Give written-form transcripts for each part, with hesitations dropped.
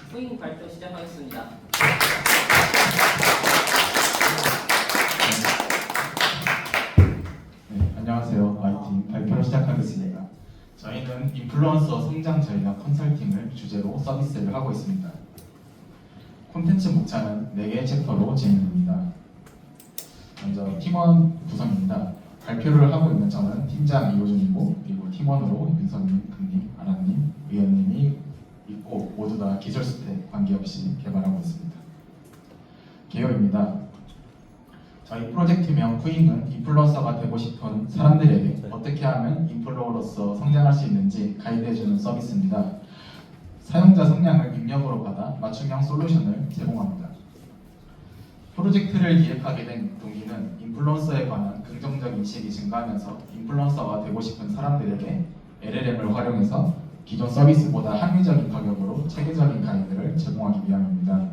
후임 발표 시작하겠습니다. 네, 안녕하세요. IT 발표를 시작하겠습니다. 저희는 인플루언서 성장 전략 컨설팅을 주제로 서비스를 하고 있습니다. 콘텐츠 목차는 4개의 챕터로 진행됩니다. 먼저 팀원 구성입니다. 발표를 하고 있는 저는 팀장 이호준이고, 그리고 팀원으로 윤성님, 금님, 아라님, 의원님이 있고 모두 다 기술스택 관계없이 개발하고 있습니다. 개요입니다. 저희 프로젝트명 쿠잉은 인플루언서가 되고 싶은 사람들에게 어떻게 하면 인플루어로서 성장할 수 있는지 가이드해주는 서비스입니다. 사용자 성향을 입력으로 받아 맞춤형 솔루션을 제공합니다. 프로젝트를 기획하게 된 동기는 인플루언서에 관한 긍정적 인식이 증가하면서 인플루언서가 되고 싶은 사람들에게 LLM을 활용해서 기존 서비스보다 합리적인 가격으로 체계적인 가이드를 제공하기 위함입니다.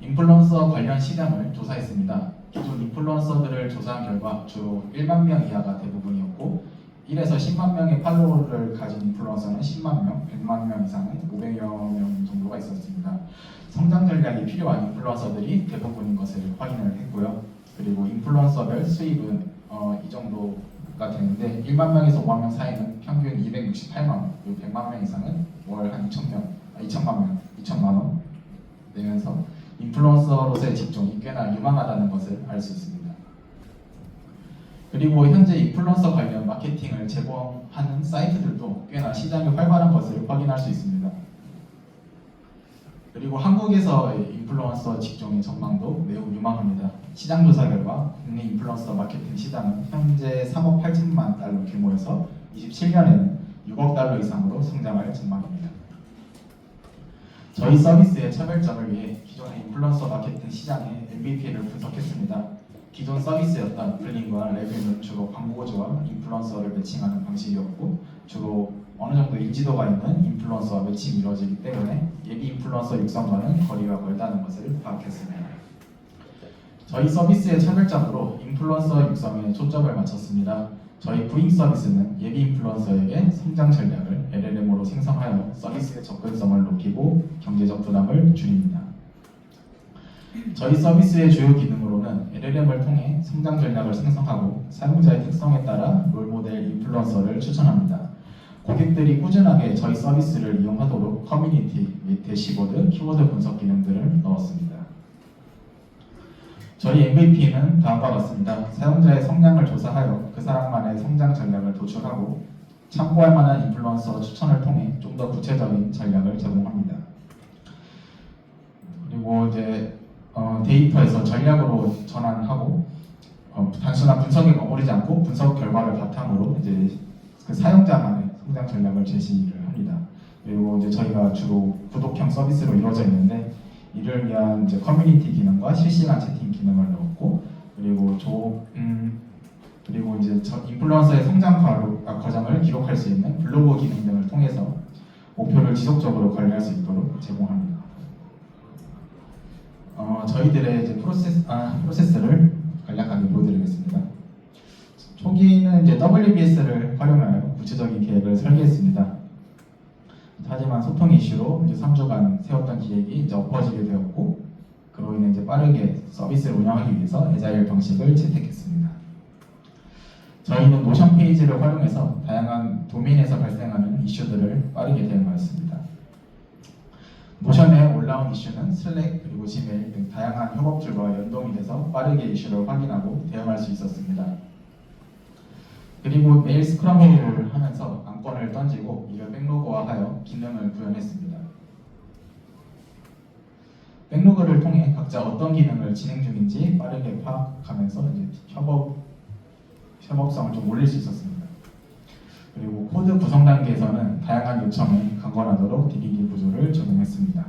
인플루언서 관련 시장을 조사했습니다. 기존 인플루언서들을 조사한 결과 주로 1만 명 이하가 대부분이었고 1에서 10만 명의 팔로워를 가진 인플루언서는 10만 명, 100만 명 이상은 500여 명 정도가 있었습니다. 성장 전략이 필요한 인플루언서들이 대부분인 것을 확인을 했고요. 그리고 인플루언서별 수입은 이 정도가 되는데 1만 명에서 5만 명 사이는 평균 268만 원, 그리고 100만 명 이상은 월 한 2천만 원 내면서 인플루언서로서의 직종이 꽤나 유망하다는 것을 알 수 있습니다. 그리고 현재 인플루언서 관련 마케팅을 제공하는 사이트들도 꽤나 시장이 활발한 것을 확인할 수 있습니다. 그리고 한국에서의 인플루언서 직종의 전망도 매우 유망합니다. 시장 조사 결과 국내 인플루언서 마케팅 시장은 현재 3억 8천만 달러 규모에서 27년에는 6억 달러 이상으로 성장할 전망입니다. 저희 서비스의 차별점을 위해 기존의 인플루언서 마케팅 시장의 MVP를 분석했습니다. 기존 서비스였던 블링과 레뷰는 주로 광고주와 인플루언서를 매칭하는 방식이었고 주로 어느 정도 인지도가 있는 인플루언서와 매칭이 이루어지기 때문에 예비 인플루언서 육성과는 거리가 멀다는 것을 파악했습니다. 저희 서비스의 차별점으로 인플루언서 육성에 초점을 맞췄습니다. 저희 부잉 서비스는 예비 인플루언서에게 성장 전략을 LLM으로 생성하여 서비스의 접근성을 높이고 경제적 부담을 줄입니다. 저희 서비스의 주요 기능으로는 LLM을 통해 성장 전략을 생성하고 사용자의 특성에 따라 롤모델 인플루언서를 추천합니다. 고객들이 꾸준하게 저희 서비스를 이용하도록 커뮤니티 및 대시보드, 키워드 분석 기능들을 넣었습니다. 저희 MVP는 다음과 같습니다. 사용자의 성향을 조사하여 그 사람만의 성장 전략을 도출하고 참고할 만한 인플루언서 추천을 통해 좀 더 구체적인 전략을 제공합니다. 그리고 이제 데이터에서 전략으로 전환하고 단순한 분석에 머무르지 않고 분석 결과를 바탕으로 이제 그 사용자만의 성장 전략을 제시를 합니다. 그리고 이제 저희가 주로 구독형 서비스로 이루어져 있는데 이를 위한 이제 커뮤니티 기능과 실시간 채팅 기능을 넣었고 그리고 이제 인플루언서의 성장 과정을 기록할 수 있는 블로그 기능 등을 통해서 목표를 지속적으로 관리할 수 있도록 제공합니다. 저희들의 이제 프로세스를 간략하게 보여드리겠습니다. 초기에는 이제 WBS를 활용하여 구체적인 계획을 설계했습니다. 하지만 소통 이슈로 이제 3주간 세웠던 기획이 이제 엎어지게 되었고, 그로 인해 이제 빠르게 서비스를 운영하기 위해서 애자일 방식을 채택했습니다. 저희는 노션 페이지를 활용해서 다양한 도메인에서 발생하는 이슈들을 빠르게 대응하였습니다. 노션에 올라온 이슈는 슬랙 그리고 지메일 등 다양한 협업줄과 연동이 돼서 빠르게 이슈를 확인하고 대응할 수 있었습니다. 그리고 매일 스크럼 회의를 하면서 안건을 던지고 이를 백로그화하여 기능을 구현했습니다. 백로그를 통해 각자 어떤 기능을 진행 중인지 빠르게 파악하면서 이제 협업성을 좀 올릴 수 있었습니다. 그리고 코드 구성 단계에서는 다양한 요청에 강건하도록 DDD 구조를 적용했습니다.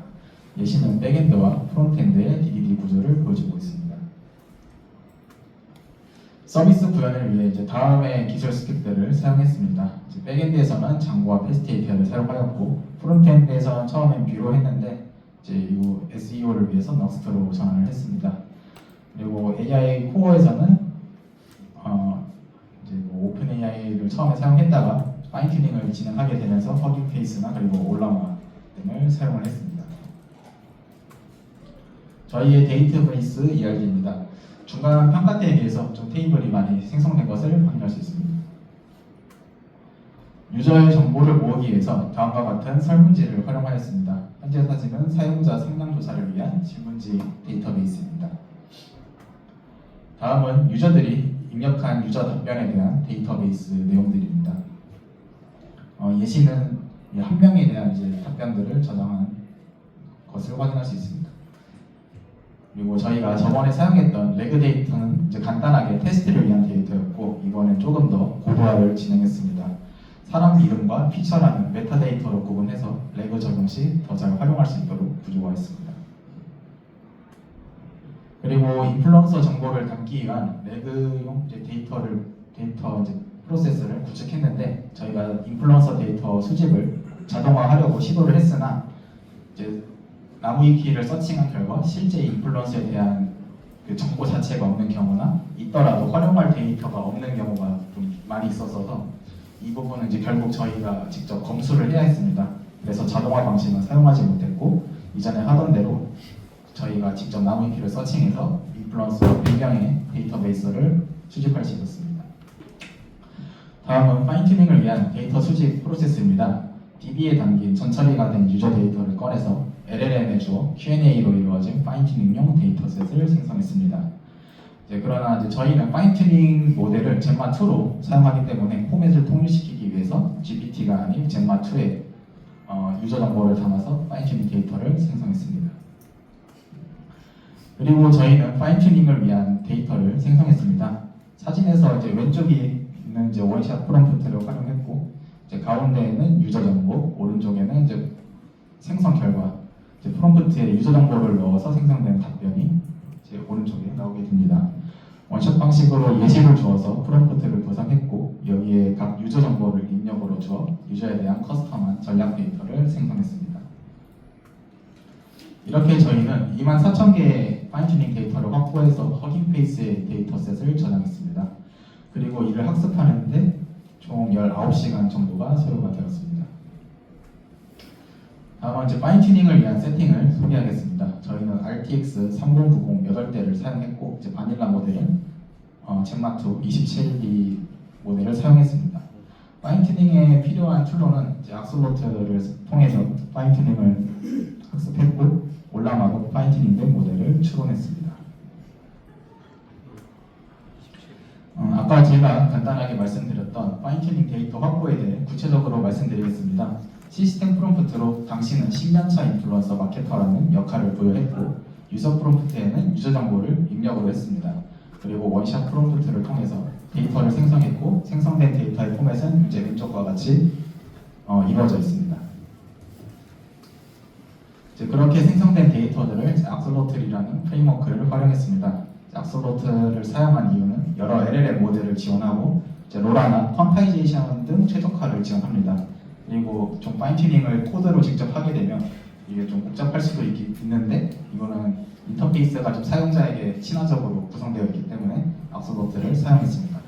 예시는 백엔드와 프론트엔드의 DDD 구조를 보여주고 있습니다. 서비스 구현을 위해 이제 다음의 기술 스cript들을 사용했습니다. 백엔드에서는 장고와 패스트 API를 사용하였고 프론트엔드에서는 처음엔 뷰로 했는데 이제 이 SEO를 위해서 넉스트로 전환을 했습니다. 그리고 AI 코어에서는 이제 오픈 AI를 처음에 사용했다가 파인 튜닝을 진행하게 되면서 허깅 페이스나 그리고 올라마 등을 사용을 했습니다. 저희의 데이터베이스 이야기입니다. 중간 평가 때에 비해서 좀 테이블이 많이 생성된 것을 확인할 수 있습니다. 유저의 정보를 모으기 위해서 다음과 같은 설문지를 활용하였습니다. 현재 사진은 사용자 성향 조사를 위한 질문지 데이터베이스입니다. 다음은 유저들이 입력한 유저 답변에 대한 데이터베이스 내용들입니다. 예시는 한 명에 대한 답변들을 저장한 것을 확인할 수 있습니다. 그리고 저희가 저번에 사용했던 레그 데이터는 간단하게 테스트를 위한 데이터였고, 이번엔 조금 더 고도화를 진행했습니다. 사람 이름과 피처라는 메타데이터로 구분해서 레그 적용 시 더 잘 활용할 수 있도록 구조화했습니다. 그리고 인플루언서 정보를 담기 위한 레그용 데이터 프로세스를 구축했는데, 저희가 인플루언서 데이터 수집을 자동화하려고 시도를 했으나 나무위키를 서칭한 결과 실제 인플루언서에 대한 그 정보 자체가 없는 경우나 있더라도 활용할 데이터가 없는 경우가 좀 많이 있어서 이 부분은 결국 저희가 직접 검수를 해야 했습니다. 그래서 자동화 방식은 사용하지 못했고, 이전에 하던 대로 저희가 직접 나무위키를 서칭해서 인플루언서 100명의 데이터베이스를 수집할 수 있었습니다. 다음은 파인튜닝을 위한 데이터 수집 프로세스입니다. DB에 담긴 전처리가 된 유저 데이터를 꺼내서 LLM에 주어 Q&A로 이루어진 파인튜닝용 데이터셋을 생성했습니다. 그러나 저희는 파인튜닝 모델을 젠마2로 사용하기 때문에 포맷을 통일시키기 위해서 GPT가 아닌 젠마2에 유저 정보를 담아서 파인튜닝 데이터를 생성했습니다. 그리고 저희는 파인튜닝을 위한 데이터를 생성했습니다. 사진에서 왼쪽에 있는 원샷 프롬프트를 활용했고, 가운데에는 유저 정보, 오른쪽에는 생성 결과, 프롬프트에 유저 정보를 넣어서 생성된 답변이 오른쪽에 나오게 됩니다. 원샷 방식으로 예시를 주어서 프롬프트를 구성했고, 여기에 각 유저 정보를 입력으로 주어 유저에 대한 커스텀한 전략 데이터를 생성했습니다. 이렇게 저희는 24,000개의 파인튜닝 데이터를 확보해서 허깅페이스의 데이터셋을 저장했습니다. 그리고 이를 학습하는데 총 19시간 정도가 소요가 되었습니다. 다음은 파인튜닝을 위한 세팅을 소개하겠습니다. 저희는 RTX 3090 8대를 사용했고, 바닐라 모델은 젠마2 27B 모델을 사용했습니다. 파인튜닝에 필요한 툴로는 악슬로트를 통해서 파인튜닝을 학습했고, 올라마고 파인튜닝된 모델을 추론했습니다. 아까 제가 간단하게 말씀드렸던 파인튜닝 데이터 확보에 대해 구체적으로 말씀드리겠습니다. 시스템 프롬프트로 당신은 10년차 인플루언서 마케터라는 역할을 부여했고, 유저 프롬프트에는 유저 정보를 입력으로 했습니다. 그리고 원샷 프롬프트를 통해서 데이터를 생성했고, 생성된 데이터의 포맷은 왼쪽과 같이 이루어져 있습니다. 그렇게 생성된 데이터들을 악슬로틀이라는 프레임워크를 활용했습니다. 악슬로틀을 사용한 이유는 여러 LLM 모델을 지원하고, 로라나 퀀타이제이션 등 최적화를 지원합니다. 그리고 좀 파인튜닝을 코드로 직접 하게 되면 이게 좀 복잡할 수도 있는데, 이거는 인터페이스가 좀 사용자에게 친화적으로 구성되어 있기 때문에 악슬로트를 사용했습니다.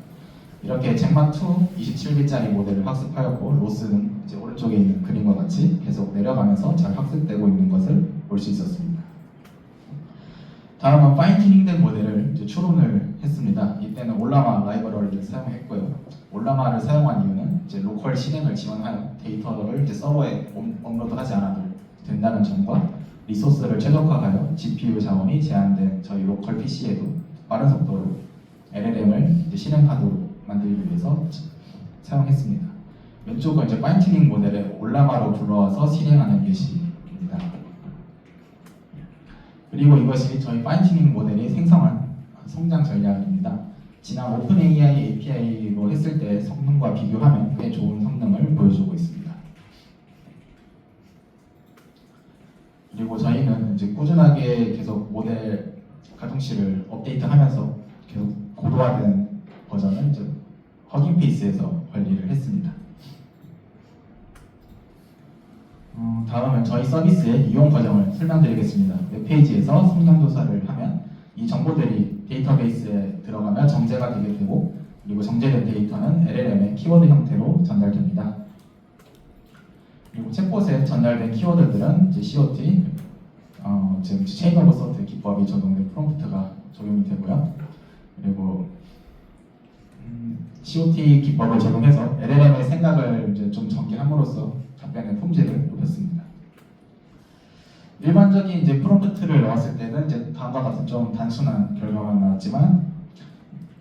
이렇게 젠마2 27B짜리 모델을 학습하였고, 로스는 오른쪽에 있는 그림과 같이 계속 내려가면서 잘 학습되고 있는 것을 볼 수 있었습니다. 다음은 파인튜닝된 모델을 추론을 했습니다. 이때는 올라마 라이브러리를 사용했고요. 올라마를 사용한 이유는 로컬 실행을 지원하여 데이터를 서버에 업로드하지 않아도 된다는 점과, 리소스를 최적화하여 GPU 자원이 제한된 저희 로컬 PC에도 빠른 속도로 LLM을 실행하도록 만들기 위해서 사용했습니다. 왼쪽은 파인튜닝 모델을 올라마로 불러와서 실행하는 예시입니다. 그리고 이것이 저희 파인튜닝 모델이 생성한 성장 전략입니다. 지난 오픈AI API로 했을 때 성능과 비교하면 꽤 좋은 성능을 보여주고 있습니다. 그리고 저희는 꾸준하게 계속 모델 가동실을 업데이트하면서 계속 고도화된 버전을 허깅페이스에서 관리를 했습니다. 다음은 저희 서비스의 이용 과정을 설명드리겠습니다. 웹페이지에서 성능 조사를 하면 이 정보들이 데이터베이스에 들어가면 정제가 되게 되고, 그리고 정제된 데이터는 LLM의 키워드 형태로 전달됩니다. 그리고 챗봇에 전달된 키워드들은 이제 COT, 지금 체인 오브 소트 기법이 적용된 프롬프트가 적용이 되고요. 그리고 COT 기법을 적용해서 LLM의 생각을 이제 좀 전개함으로써 답변의 품질을 높였습니다. 일반적인 이제 프롬프트를 넣었을 때는 이제 다음과 같은 좀 단순한 결과가 나왔지만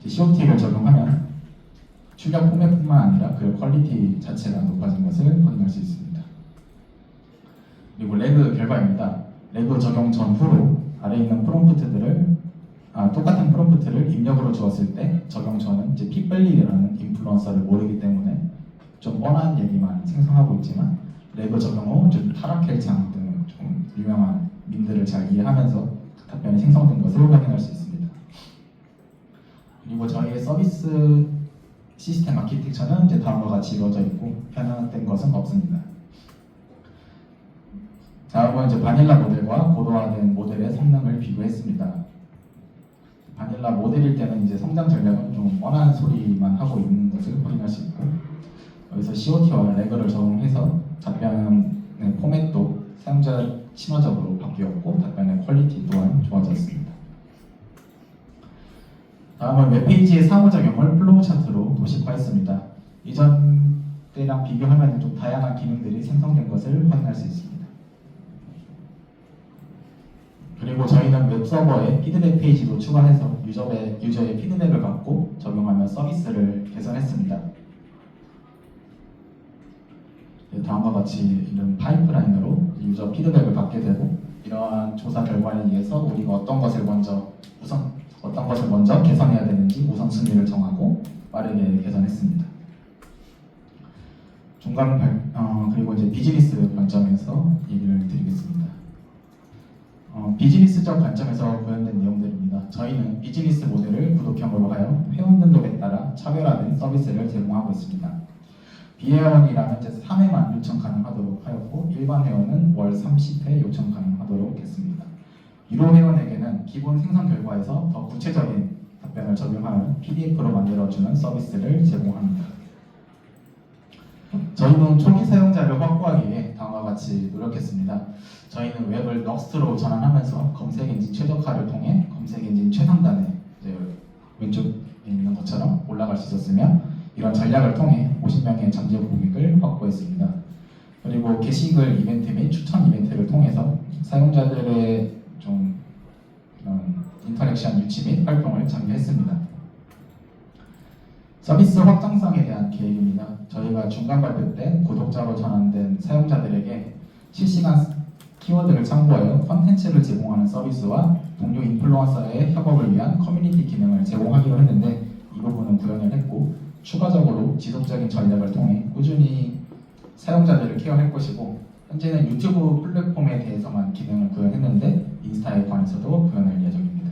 COT를 적용하면 출력 포맷뿐만 아니라 그 퀄리티 자체가 높아진 것을 확인할 수 있습니다. 그리고 레그 결과입니다. 레그 적용 전후로 아래에 있는 프롬프트들을 똑같은 프롬프트를 입력으로 주었을 때 적용 전은 이제 픽벨리라는 인플루언서를 모르기 때문에 좀 뻔한 얘기만 생성하고 있지만 레그 적용 후 좀 타락헬창 등 좀 유명한 밈들을 잘 이해하면서 답변이 생성된 것을 확인할 수 있습니다. 그리고 저희의 서비스 시스템 아키텍처는 이제 다음과 같이 이루어져 있고 변화된 것은 없습니다. 다음은 이제 바닐라 모델과 고도화된 모델의 성능을 비교했습니다. 바닐라 모델일 때는 이제 성장 전략은 좀 뻔한 소리만 하고 있는 것을 확인할 수 있고 여기서 COT와 레그를 적용해서 답변의 포맷도 사용자 친화적으로 바뀌었고 답변의 퀄리티 또한 좋아졌습니다. 다음은 웹페이지의 상호작용을 플로우 차트로 도식화했습니다. 이전 때랑 비교하면 좀 다양한 기능들이 생성된 것을 확인할 수 있습니다. 그리고 저희는 웹서버에 피드백 페이지도 추가해서 유저의 피드백을 받고 적용하며 서비스를 개선했습니다. 다음과 같이 이런 파이프라인으로 유저 피드백을 받게 되고 이러한 조사 결과에 의해서 우리가 어떤 것을 먼저 개선해야 되는지 우선순위를 정하고 빠르게 개선했습니다. 그리고 이제 비즈니스 관점에서 얘기를 드리겠습니다. 비즈니스적 관점에서 구현된 내용들입니다. 저희는 비즈니스 모델을 구독형으로 하여 회원 등급에 따라 차별화된 서비스를 제공하고 있습니다. 비회원이라면 3회만 요청 가능하도록 하였고 일반 회원은 월 30회 요청 가능하도록 했습니다. 유료 회원에게는 기본 생성 결과에서 더 구체적인 답변을 적용하여 PDF로 만들어주는 서비스를 제공합니다. 저희는 초기 사용자를 확보하기 위해 다음과 같이 노력했습니다. 저희는 웹을 럭스트로 전환하면서 검색 엔진 최적화를 통해 검색 엔진 최상단에 왼쪽에 있는 것처럼 올라갈 수 있었으며 이런 전략을 통해 50명의 잠재 고객을 확보했습니다. 그리고 게시글 이벤트 및 추천 이벤트를 통해서 사용자들의 좀 인터랙션 유치 및 활동을 장려했습니다. 서비스 확장성에 대한 계획입니다. 저희가 중간 발표 때 구독자로 전환된 사용자들에게 실시간 키워드를 참고하여 컨텐츠를 제공하는 서비스와 동료 인플루언서의 협업을 위한 커뮤니티 기능을 제공하기로 했는데 이 부분은 구현을 했고 추가적으로 지속적인 전략을 통해 꾸준히 사용자들을 케어할 것이고 현재는 유튜브 플랫폼에 대해서만 기능을 구현했는데 인스타에 관해서도 구현할 예정입니다.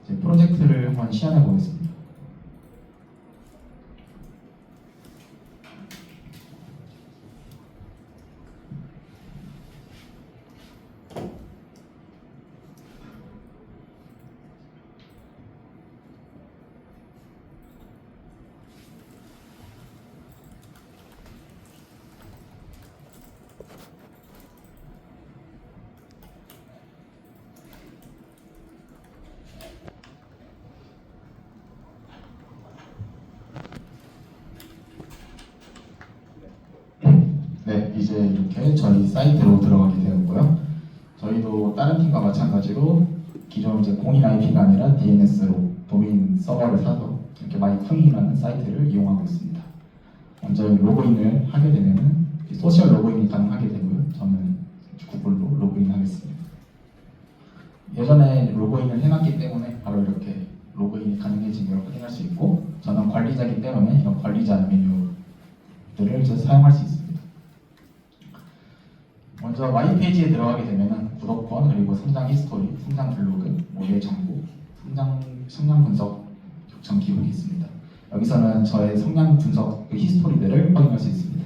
이제 프로젝트를 한번 시연해 보겠습니다. 네, 이제 이렇게 저희 사이트로 들어가게 되었고요. 저희도 다른 팀과 마찬가지로 기존 이제 공인 IP가 아니라 DNS로 도메인 서버를 사서 이렇게 마이쿵이라는 사이트를 이용하고 있습니다. 먼저 로그인을 하게 되면은 소셜 로그인이 가능하게 되고요. 저는 구글로 로그인하겠습니다. 예전에 로그인을 해놨기 때문에 바로 이렇게 로그인이 가능해진 걸 확인할 수 있고 저는 관리자이기 때문에 이런 관리자 메뉴들을 사용할 수 있습니다. 먼저 마이 페이지에 들어가게 되면 구독권 그리고 성장 히스토리, 성장 블로그, 모델 정보, 성장 분석 요청 기록이 있습니다. 여기서는 저의 성장 분석 히스토리들을 확인할 수 있습니다.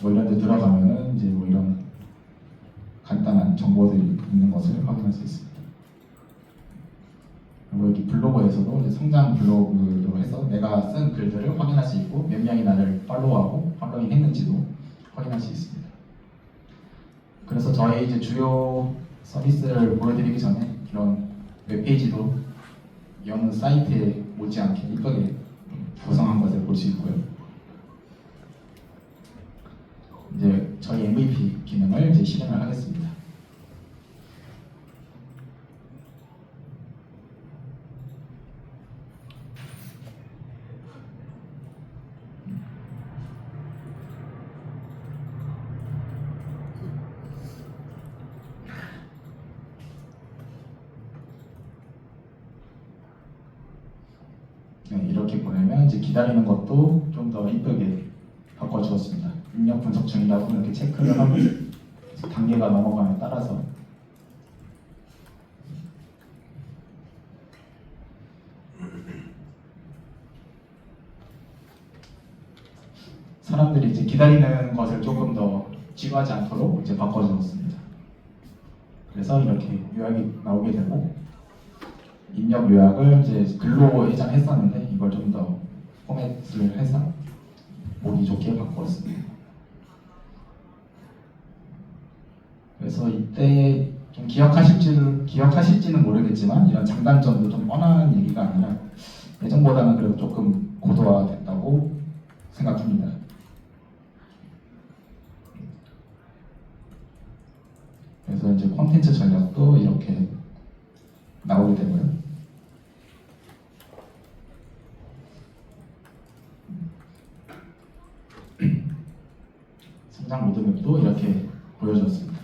이런 데 들어가면은 이제 이런 간단한 정보들이 있는 것을 확인할 수 있습니다. 그리고 여기 블로그에서도 이제 성장 블로그로 해서 내가 쓴 글들을 확인할 수 있고 몇 명이 나를 팔로우하고 팔로잉 했는지도 확인할 수 있습니다. 그래서 저희 이제 주요 서비스를 보여드리기 전에 이런 웹페이지도 여느 사이트에 못지않게 이쁘게 구성한 것을 볼 수 있고요. 이제 저희 MVP 기능을 이제 실행을 하겠습니다. 네, 이렇게 보내면 이제 기다리는 것도 좀 더 이쁘게 바꿔주었습니다. 입력 분석 중이라고 이렇게 체크를 하고 단계가 넘어감에 따라서 사람들이 이제 기다리는 것을 조금 더 지루하지 않도록 이제 바꿔주었습니다. 그래서 이렇게 요약이 나오게 되고 입력 요약을 이제 글로 예전에 했었는데 이걸 좀 더 포맷을 해서 보기 좋게 바꾸었습니다. 그래서 이때 좀 기억하실지는 모르겠지만 이런 장단점도 좀 뻔한 얘기가 아니라 예전보다는 그래도 조금 고도화됐다고 생각합니다. 그래서 이제 콘텐츠 전략도 이렇게 나오게 되고요. 성장 로드맵도 이렇게 보여줬습니다.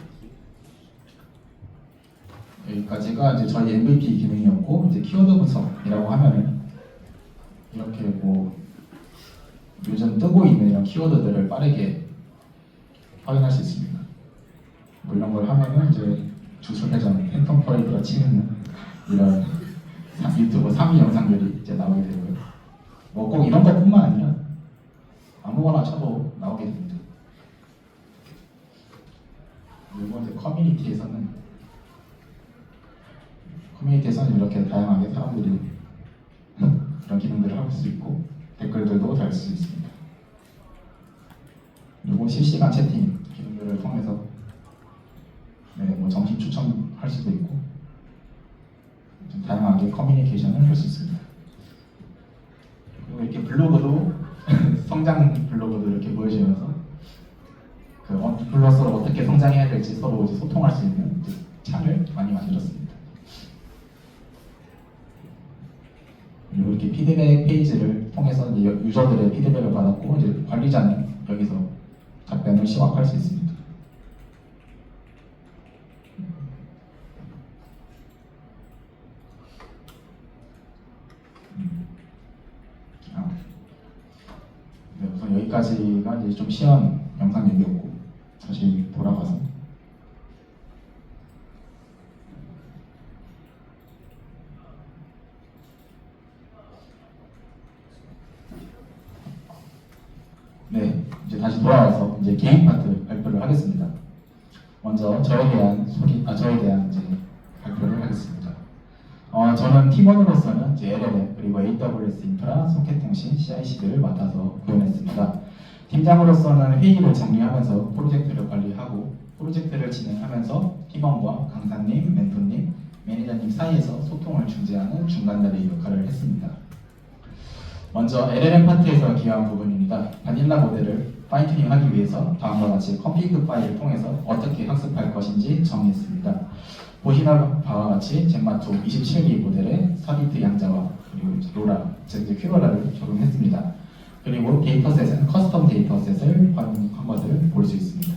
여기까지가 이제 저희 MVP 기능이었고 이제 키워드 분석이라고 하면은 이렇게 뭐 요즘 뜨고 있는 이런 키워드들을 빠르게 확인할 수 있습니다. 뭐 이런 걸 하면은 이제 주술회전, 팬텀 퍼레이드가 치는 이런 유튜브 3위 영상들이 이제 나오게 되고요. 뭐 꼭 이런 것뿐만 아니라 아무거나 쳐도 나오게 됩니다. 그리고 이제 커뮤니티에서는 이렇게 다양하게 사람들이 이런 기능들을 할 수 있고 댓글들도 달 수 있습니다. 그리고 실시간 채팅 기능들을 통해서 뭐 정신 추천할 수도 있고 좀 다양하게 커뮤니케이션을 할 수 있습니다. 그리고 이렇게 블로그도 성장 블로그도 이렇게 보여주면서 그 인플루언서로 어떻게 성장해야 될지 서로 이제 소통할 수 있는 이제 창을 많이 만들었습니다. 그리고 이렇게 피드백 페이지를 통해서 이제 유저들의 피드백을 받았고 이제 관리자는 여기서 답변을 시각할 수 있습니다. 네, 우선 여기까지가 이제 좀 시연 영상 얘기였고 다시 돌아가서 네, 이제 다시 돌아와서 이제 개인 파트 발표를 하겠습니다. 먼저 저에 대한 이제 발표를 하겠습니다. 저는 팀원으로서는 이제 LLM 그리고 AWS 인프라, 소켓통신, CI/CD를 맡아서 구현했습니다. 팀장으로서는 회의를 정리하면서 프로젝트를 관리하고 프로젝트를 진행하면서 팀원과 강사님, 멘토님, 매니저님 사이에서 소통을 중재하는 중간다리 역할을 했습니다. 먼저 LLM 파트에서 기여한 부분입니다. 바닐라 모델을 파인튜닝하기 위해서 다음과 같이 컨피그 파일을 통해서 어떻게 학습할 것인지 정의했습니다. 보시는 바와 같이 젠마2 27기 모델에 사비트 양자와 그리고 로라, 즉 퀴로라를 적용했습니다. 그리고 데이터셋은 커스텀 데이터셋을 활용한 것을 볼 수 있습니다.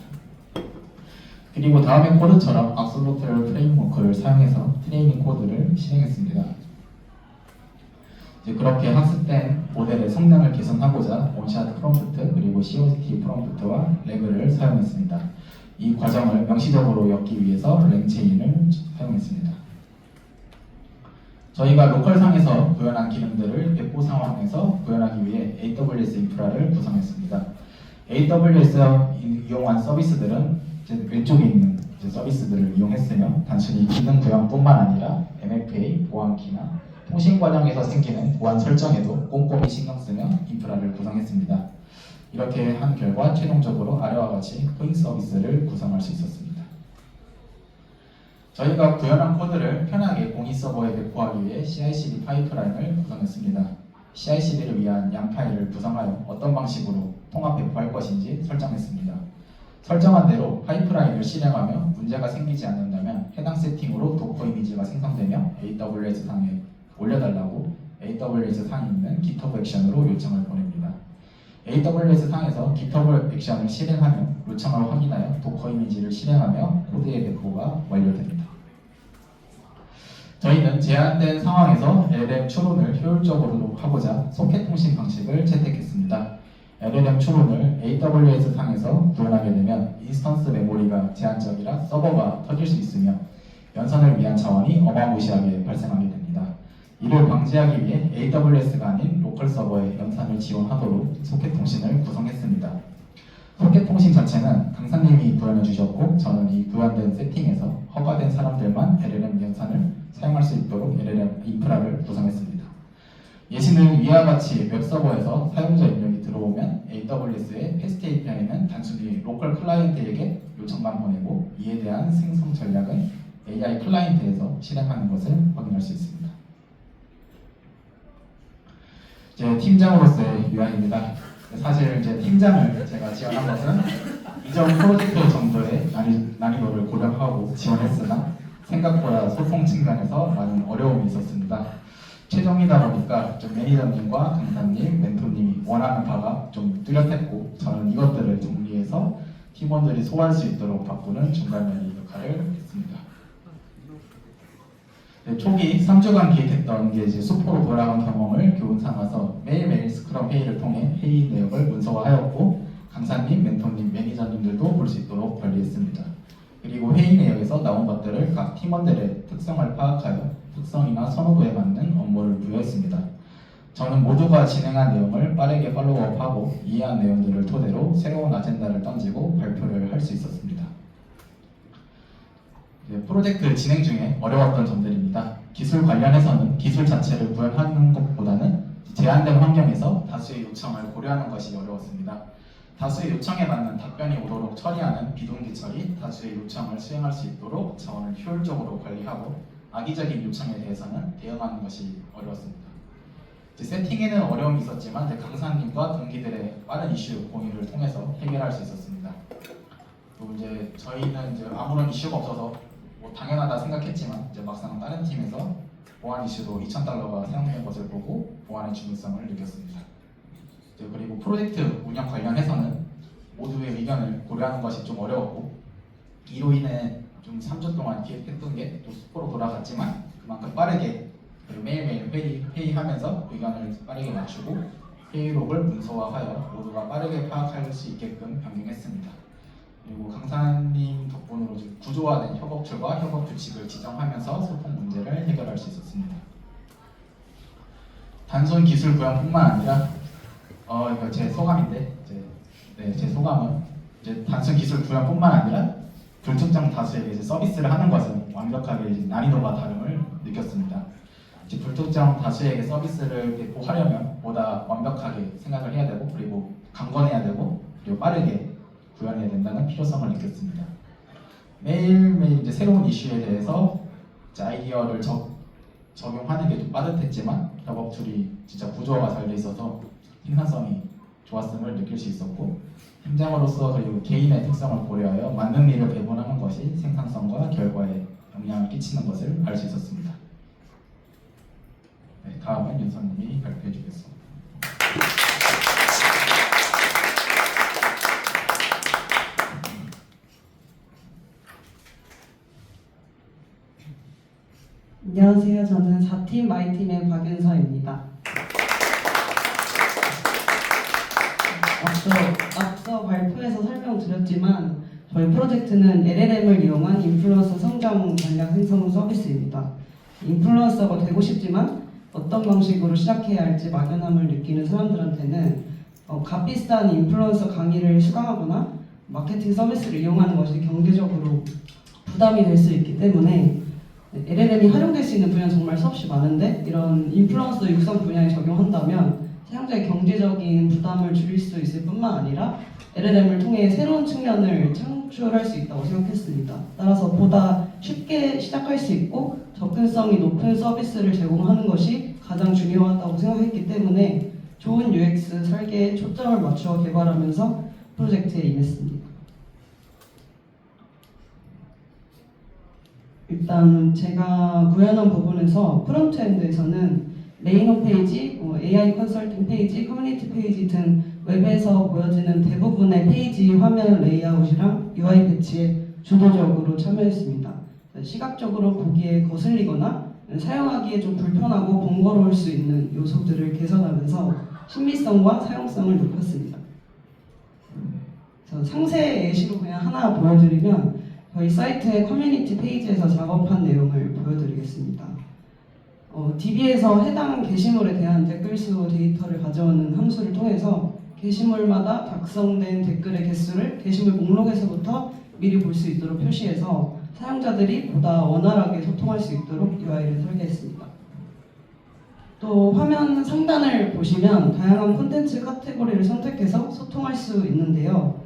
그리고 다음의 코드처럼 악솔로틀 프레임워크를 사용해서 트레이닝 코드를 실행했습니다. 그렇게 학습된 모델의 성능을 개선하고자 원샷 프롬프트 그리고 COT 프롬프트와 레그를 사용했습니다. 이 과정을 명시적으로 엮기 위해서 랭체인을 사용했습니다. 저희가 로컬상에서 구현한 기능들을 배포 상황에서 구현하기 위해 AWS 인프라를 구성했습니다. AWS에서 이용한 서비스들은 왼쪽에 있는 서비스들을 이용했으며 단순히 기능 구현뿐만 아니라 MFA, 보안키나 통신 과정에서 생기는 보안 설정에도 꼼꼼히 신경 쓰며 인프라를 구성했습니다. 이렇게 한 결과 최종적으로 아래와 같이 포잉 서비스를 구성할 수 있었습니다. 저희가 구현한 코드를 편하게 공익 서버에 배포하기 위해 CI/CD 파이프라인을 구성했습니다. CI/CD를 위한 양 파일을 구성하여 어떤 방식으로 통합 배포할 것인지 설정했습니다. 설정한 대로 파이프라인을 실행하며 문제가 생기지 않는다면 해당 세팅으로 도커 이미지가 생성되며 AWS 상에 올려달라고 AWS 상에 있는 GitHub 액션으로 요청을 보냅니다. AWS 상에서 GitHub 액션을 실행하며 요청을 확인하여 도커 이미지를 실행하며 코드의 배포가 완료됩니다. 저희는 제한된 상황에서 LLM 추론을 효율적으로 하고자 소켓 통신 방식을 채택했습니다. LLM 추론을 AWS 상에서 구현하게 되면 인스턴스 메모리가 제한적이라 서버가 터질 수 있으며 연산을 위한 자원이 어마무시하게 발생하게 됩니다. 이를 방지하기 위해 AWS가 아닌 로컬 서버의 연산을 지원하도록 소켓 통신을 구성했습니다. 소켓 통신 자체는 강사님이 구현해 주셨고 저는 이 구현된 세팅에서 허가된 사람들만 LLM 연산을 사용할 수 있도록 LLM 인프라를 구성했습니다. 예시는 위와 같이 웹서버에서 사용자 입력이 들어오면 AWS의 패스트 API는 단순히 로컬 클라이언트에게 요청만 보내고 이에 대한 생성 전략은 AI 클라이언트에서 실행하는 것을 확인할 수 있습니다. 제 팀장으로서의 유한입니다. 사실 제 팀장을 제가 지원한 것은 이전 프로젝트 정도의 난이도를 고려하고 지원했으나 생각보다 소통 측면에서 많은 어려움이 있었습니다. 최종이다 보니까 좀 매니저님과 강사님, 멘토님이 원하는 바가 좀 뚜렷했고 저는 이것들을 정리해서 팀원들이 소화할 수 있도록 바꾸는 중간면의 역할을 했습니다. 네, 초기 3주간 기획했던 게 이제 수포로 돌아간 경험을 교훈 삼아서 매일매일 스크럼 회의를 통해 회의 내역을 문서화하였고 강사님, 멘토님, 매니저님들도 볼 수 있도록 관리했습니다. 그리고 회의 내역에서 나온 것들을 각 팀원들의 특성을 파악하여 특성이나 선호도에 맞는 업무를 부여했습니다. 저는 모두가 진행한 내용을 빠르게 팔로우업하고 이해한 내용들을 토대로 새로운 아젠다를 던지고 발표를 할 수 있었습니다. 프로젝트 진행 중에 어려웠던 점들입니다. 기술 관련해서는 기술 자체를 구현하는 것보다는 제한된 환경에서 다수의 요청을 고려하는 것이 어려웠습니다. 다수의 요청에 맞는 답변이 오도록 처리하는 비동기 처리, 다수의 요청을 수행할 수 있도록 자원을 효율적으로 관리하고 악의적인 요청에 대해서는 대응하는 것이 어려웠습니다. 세팅에는 어려움이 있었지만 강사님과 동기들의 빠른 이슈 공유를 통해서 해결할 수 있었습니다. 또 이제 저희는 이제 아무런 이슈가 없어서 뭐 당연하다 생각했지만 이제 막상 다른 팀에서 보안 이슈도 $2,000가 사용된 것을 보고 보안의 중요성을 느꼈습니다. 그리고 프로젝트 운영 관련해서는 모두의 의견을 고려하는 것이 좀 어려웠고 이로 인해 좀 3주 동안 기획했던 게 또 수포로 돌아갔지만 그만큼 빠르게 그리고 매일매일 회의하면서 의견을 빠르게 맞추고 회의록을 문서화하여 모두가 빠르게 파악할 수 있게끔 변경했습니다. 그리고 강사님 덕분으로 구조화된 협업툴과 협업 규칙을 지정하면서 소통 문제를 해결할 수 있었습니다. 단순 기술 구현뿐만 아니라 이거 제 소감인데 제 소감은 이제 단순 기술 구현뿐만 아니라 불특정 다수에게 이제 서비스를 하는 것은 완벽하게 이제 난이도가 다름을 느꼈습니다. 이제 불특정 다수에게 서비스를 배포하려면 보다 완벽하게 생각을 해야 되고 그리고 강건해야 되고 그리고 빠르게 구현해야 된다는 필요성을 느꼈습니다. 매일매일 이제 새로운 이슈에 대해서 이제 아이디어를 적용하는 게 좀 빠듯했지만 협업 툴이 진짜 구조화가 잘 돼 있어서 생산성이 좋았음을 느낄 수 있었고 팀장으로서 그리고 개인의 특성을 고려하여 맞는 일을 배분하는 것이 생산성과 결과에 영향을 끼치는 것을 알 수 있었습니다. 네, 다음은 윤선님이 발표해 주겠습니다. 안녕하세요. 저는 4팀 Y팀의 박윤서입니다. 앞서 발표에서 설명드렸지만 저희 프로젝트는 LLM을 이용한 인플루언서 성장 전략 생성 서비스입니다. 인플루언서가 되고 싶지만 어떤 방식으로 시작해야 할지 막연함을 느끼는 사람들한테는 값비싼 인플루언서 강의를 수강하거나 마케팅 서비스를 이용하는 것이 경제적으로 부담이 될 수 있기 때문에 LLM이 활용될 수 있는 분야는 정말 수없이 많은데 이런 인플루언서 육성 분야에 적용한다면 사용자의 경제적인 부담을 줄일 수 있을 뿐만 아니라 LLM을 통해 새로운 측면을 창출할 수 있다고 생각했습니다. 따라서 보다 쉽게 시작할 수 있고 접근성이 높은 서비스를 제공하는 것이 가장 중요하다고 생각했기 때문에 좋은 UX 설계에 초점을 맞추어 개발하면서 프로젝트에 임했습니다. 일단 제가 구현한 부분에서 프론트엔드에서는 레이노 페이지, AI 컨설팅 페이지, 커뮤니티 페이지 등 웹에서 보여지는 대부분의 페이지 화면 레이아웃이랑 UI 배치에 주도적으로 참여했습니다. 시각적으로 보기에 거슬리거나 사용하기에 좀 불편하고 번거로울 수 있는 요소들을 개선하면서 신비성과 사용성을 높였습니다. 상세 예시로 그냥 하나 보여드리면 저희 사이트의 커뮤니티 페이지에서 작업한 내용을 보여드리겠습니다. DB에서 해당 게시물에 대한 댓글 수 데이터를 가져오는 함수를 통해서 게시물마다 작성된 댓글의 개수를 게시물 목록에서부터 미리 볼 수 있도록 표시해서 사용자들이 보다 원활하게 소통할 수 있도록 UI를 설계했습니다. 또 화면 상단을 보시면 다양한 콘텐츠 카테고리를 선택해서 소통할 수 있는데요.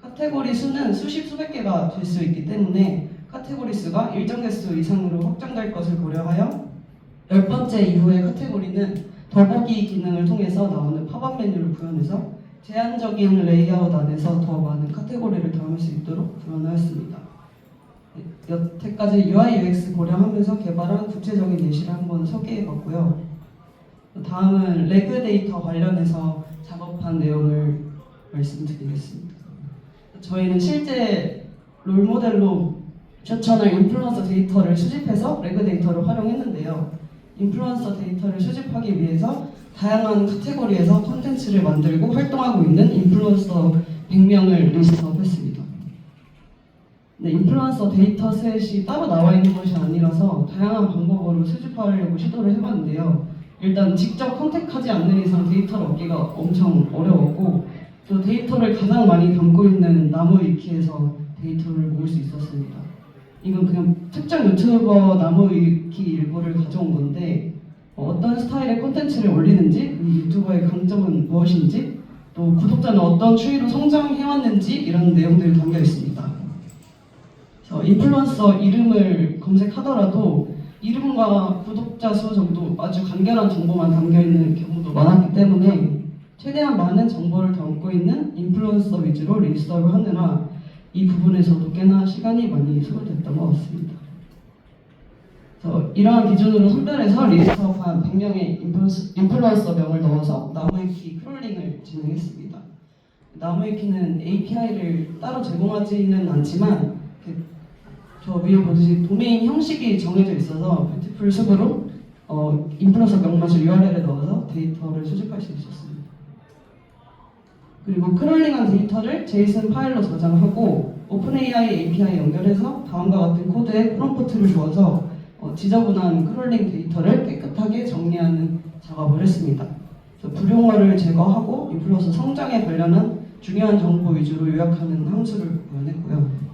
카테고리 수는 수십 수백 개가 될 수 있기 때문에 카테고리 수가 일정 개수 이상으로 확장될 것을 고려하여 10번째 이후의 카테고리는 더보기 기능을 통해서 나오는 팝업 메뉴를 구현해서 제한적인 레이아웃 안에서 더 많은 카테고리를 담을 수 있도록 구현하였습니다. 여태까지 UI UX 고려하면서 개발한 구체적인 예시를 한번 소개해봤고요. 다음은 레그 데이터 관련해서 작업한 내용을 말씀드리겠습니다. 저희는 실제 롤모델로 추천할 인플루언서 데이터를 수집해서 레그 데이터를 활용했는데요. 인플루언서 데이터를 수집하기 위해서 다양한 카테고리에서 콘텐츠를 만들고 활동하고 있는 인플루언서 100명을 리스트업했습니다. 네, 인플루언서 데이터셋이 따로 나와 있는 것이 아니라서 다양한 방법으로 수집하려고 시도를 해봤는데요. 일단 직접 컨택하지 않는 이상 데이터를 얻기가 엄청 어려웠고 또 데이터를 가장 많이 담고 있는 나무 위키에서 데이터를 모을 수 있었습니다. 이건 그냥 특정 유튜버 나무 위키 일부를 가져온 건데 어떤 스타일의 콘텐츠를 올리는지, 그 유튜버의 강점은 무엇인지, 또 구독자는 어떤 추이로 성장해왔는지 이런 내용들이 담겨 있습니다. 인플루언서 이름을 검색하더라도 이름과 구독자 수 정도 아주 간결한 정보만 담겨 있는 경우도 많았기 때문에 최대한 많은 정보를 담고 있는 인플루언서 위주로 리스트업을 하느라 이 부분에서도 꽤나 시간이 많이 소요됐던 것 같습니다. 이러한 기준으로 선별해서 리스트업한 100명의 인플루언서 명을 넣어서 나무위키 크롤링을 진행했습니다. 나무위키는 API를 따로 제공하지는 않지만 저 위에 보듯이 도메인 형식이 정해져 있어서 뷰티풀 숲으로 인플루언서 명맛을 URL에 넣어서 데이터를 수집할 수 있었습니다. 그리고 크롤링한 데이터를 JSON 파일로 저장하고 오픈AI API 연결해서 다음과 같은 코드에 프롬프트를 주어서 지저분한 크롤링 데이터를 깨끗하게 정리하는 작업을 했습니다. 불용어를 제거하고 인플루언서 성장에 관련한 중요한 정보 위주로 요약하는 함수를 구현했고요.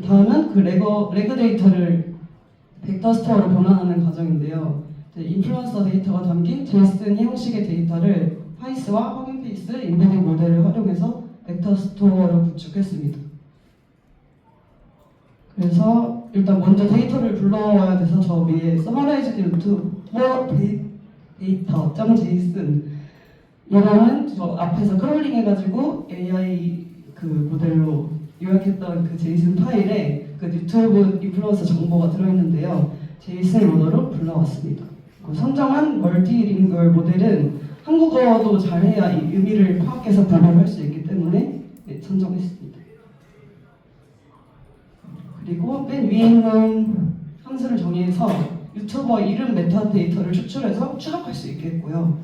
다음은 그 레그 데이터를 벡터 스토어로 변환하는 과정인데요. 인플루언서 데이터가 담긴 JSON 형식의 데이터를 파이스와 확인 페이스, 인베딩 모델을 활용해서 벡터 스토어를 구축했습니다. 그래서 일단 먼저 데이터를 불러와야 돼서 저 위에 summarized into data.json 이라는 저 앞에서 크롤링 해가지고 AI 그 모델로 요약했던 그 JSON 파일에 그 유튜브 인플루언서 정보가 들어있는데요. JSON 언어로 불러왔습니다. 선정한 멀티링구얼 모델은 한국어도 잘해야 이 의미를 파악해서 분석을 할 수 있기 때문에 선정했습니다. 그리고 맨 위에 있는 함수를 정의해서 유튜버 이름 메타데이터를 추출해서 추적할 수 있겠고요.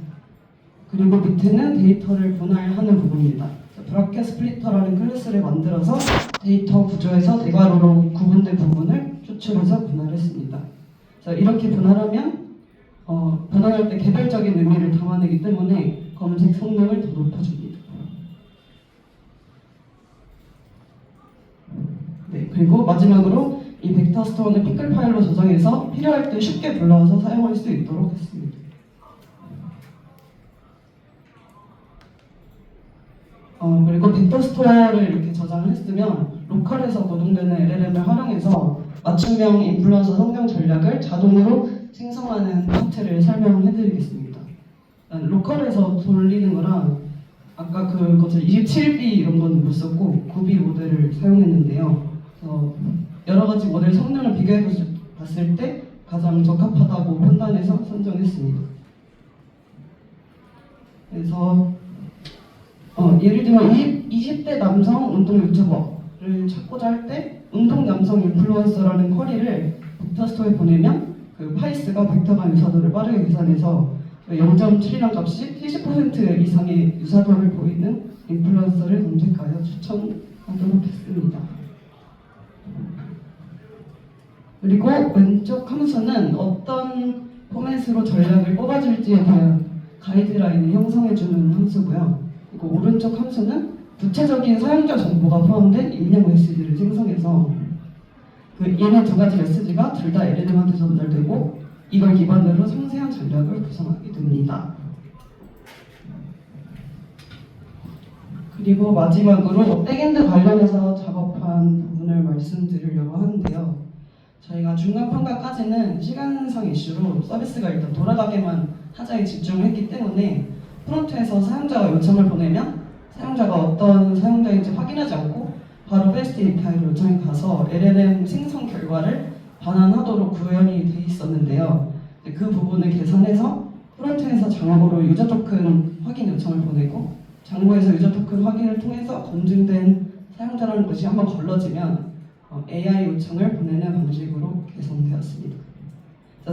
그리고 밑에는 데이터를 분할하는 부분입니다. 브라켓 스플리터라는 클래스를 만들어서 데이터 구조에서 대괄호로 구분된 부분을 추출해서 분할했습니다. 이렇게 분할하면 분할할 때 개별적인 의미를 담아내기 때문에 검색 성능을 더 높여줍니다. 네, 그리고 마지막으로 이 벡터 스토어는 피클 파일로 저장해서 필요할 때 쉽게 불러와서 사용할 수 있도록 했습니다. 그리고 벡터 스토어를 이렇게 저장을 했으면 로컬에서 구동되는 LLM을 활용해서 맞춤형 인플루언서 성장 전략을 자동으로 생성하는 파트를 설명해드리겠습니다. 로컬에서 돌리는 거랑 아까 그것을 27B 이런 건 못 썼고 9B 모델을 사용했는데요. 여러 가지 모델 성능을 비교해 봤을 때 가장 적합하다고 판단해서 선정했습니다. 그래서 예를 들면 20대 남성 운동 유튜버를 찾고자 할 때 운동 남성 인플루언서라는 쿼리를 벡터 스토어에 보내면 그 파이스가 벡터 간 유사도를 빠르게 계산해서 0.7이란 값이 70% 이상의 유사도를 보이는 인플루언서를 검색하여 추천하도록 했습니다. 그리고 왼쪽 함수는 어떤 포맷으로 전략을 뽑아줄지에 대한 가이드라인을 형성해주는 함수고요. 그리고 오른쪽 함수는 구체적인 사용자 정보가 포함된 입력 메시지를 생성해서 얘네 두 가지 메시지가 둘 다 LLM한테 전달되고 이걸 기반으로 상세한 전략을 구성하게 됩니다. 그리고 마지막으로 백엔드 관련해서 작업한 부분을 말씀드리려고 하는데요. 저희가 중간 평가까지는 시간상 이슈로 서비스가 일단 돌아가게만 하자에 집중을 했기 때문에 프론트에서 사용자가 요청을 보내면 사용자가 어떤 사용자인지 확인하지 않고 바로 페스트 API로 요청이 가서 LLM 생성 결과를 반환하도록 구현이 돼 있었는데요. 그 부분을 계산해서 프론트에서 장고로 유저 토큰 확인 요청을 보내고 장고에서 유저 토큰 확인을 통해서 검증된 사용자라는 것이 한번 걸러지면 AI 요청을 보내는 방식으로 개선되었습니다.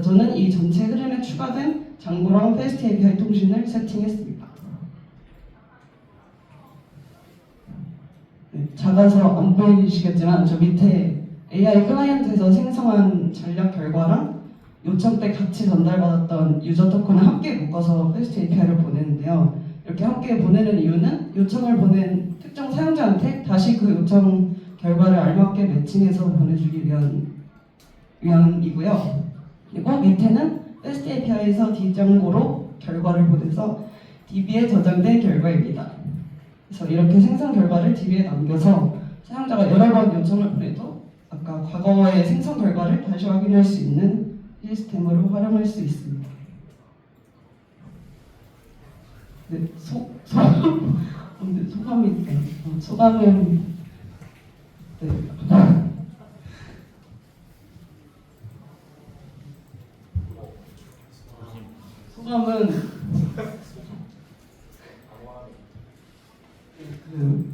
저는 이 전체 흐름에 추가된 장고랑 페스트 API 통신을 세팅했습니다. 작아서 안 보이시겠지만 저 밑에 AI 클라이언트에서 생성한 전략 결과랑 요청 때 같이 전달받았던 유저 토큰을 함께 묶어서 페스트 API를 보내는데요. 이렇게 함께 보내는 이유는 요청을 보낸 특정 사용자한테 다시 그 요청 결과를 알맞게 매칭해서 보내주기 위함이고요. 그리고 밑에는 페스트 API에서 D장고로 결과를 보내서 DB에 저장된 결과입니다. 그래서 이렇게 생성 결과를 DB에 남겨서 사용자가 여러 번 요청을 보내도 아까 과거의 생성 결과를 다시 확인할 수 있는 시스템으로 활용할 수 있습니다. 네, 소감은 네. 소감은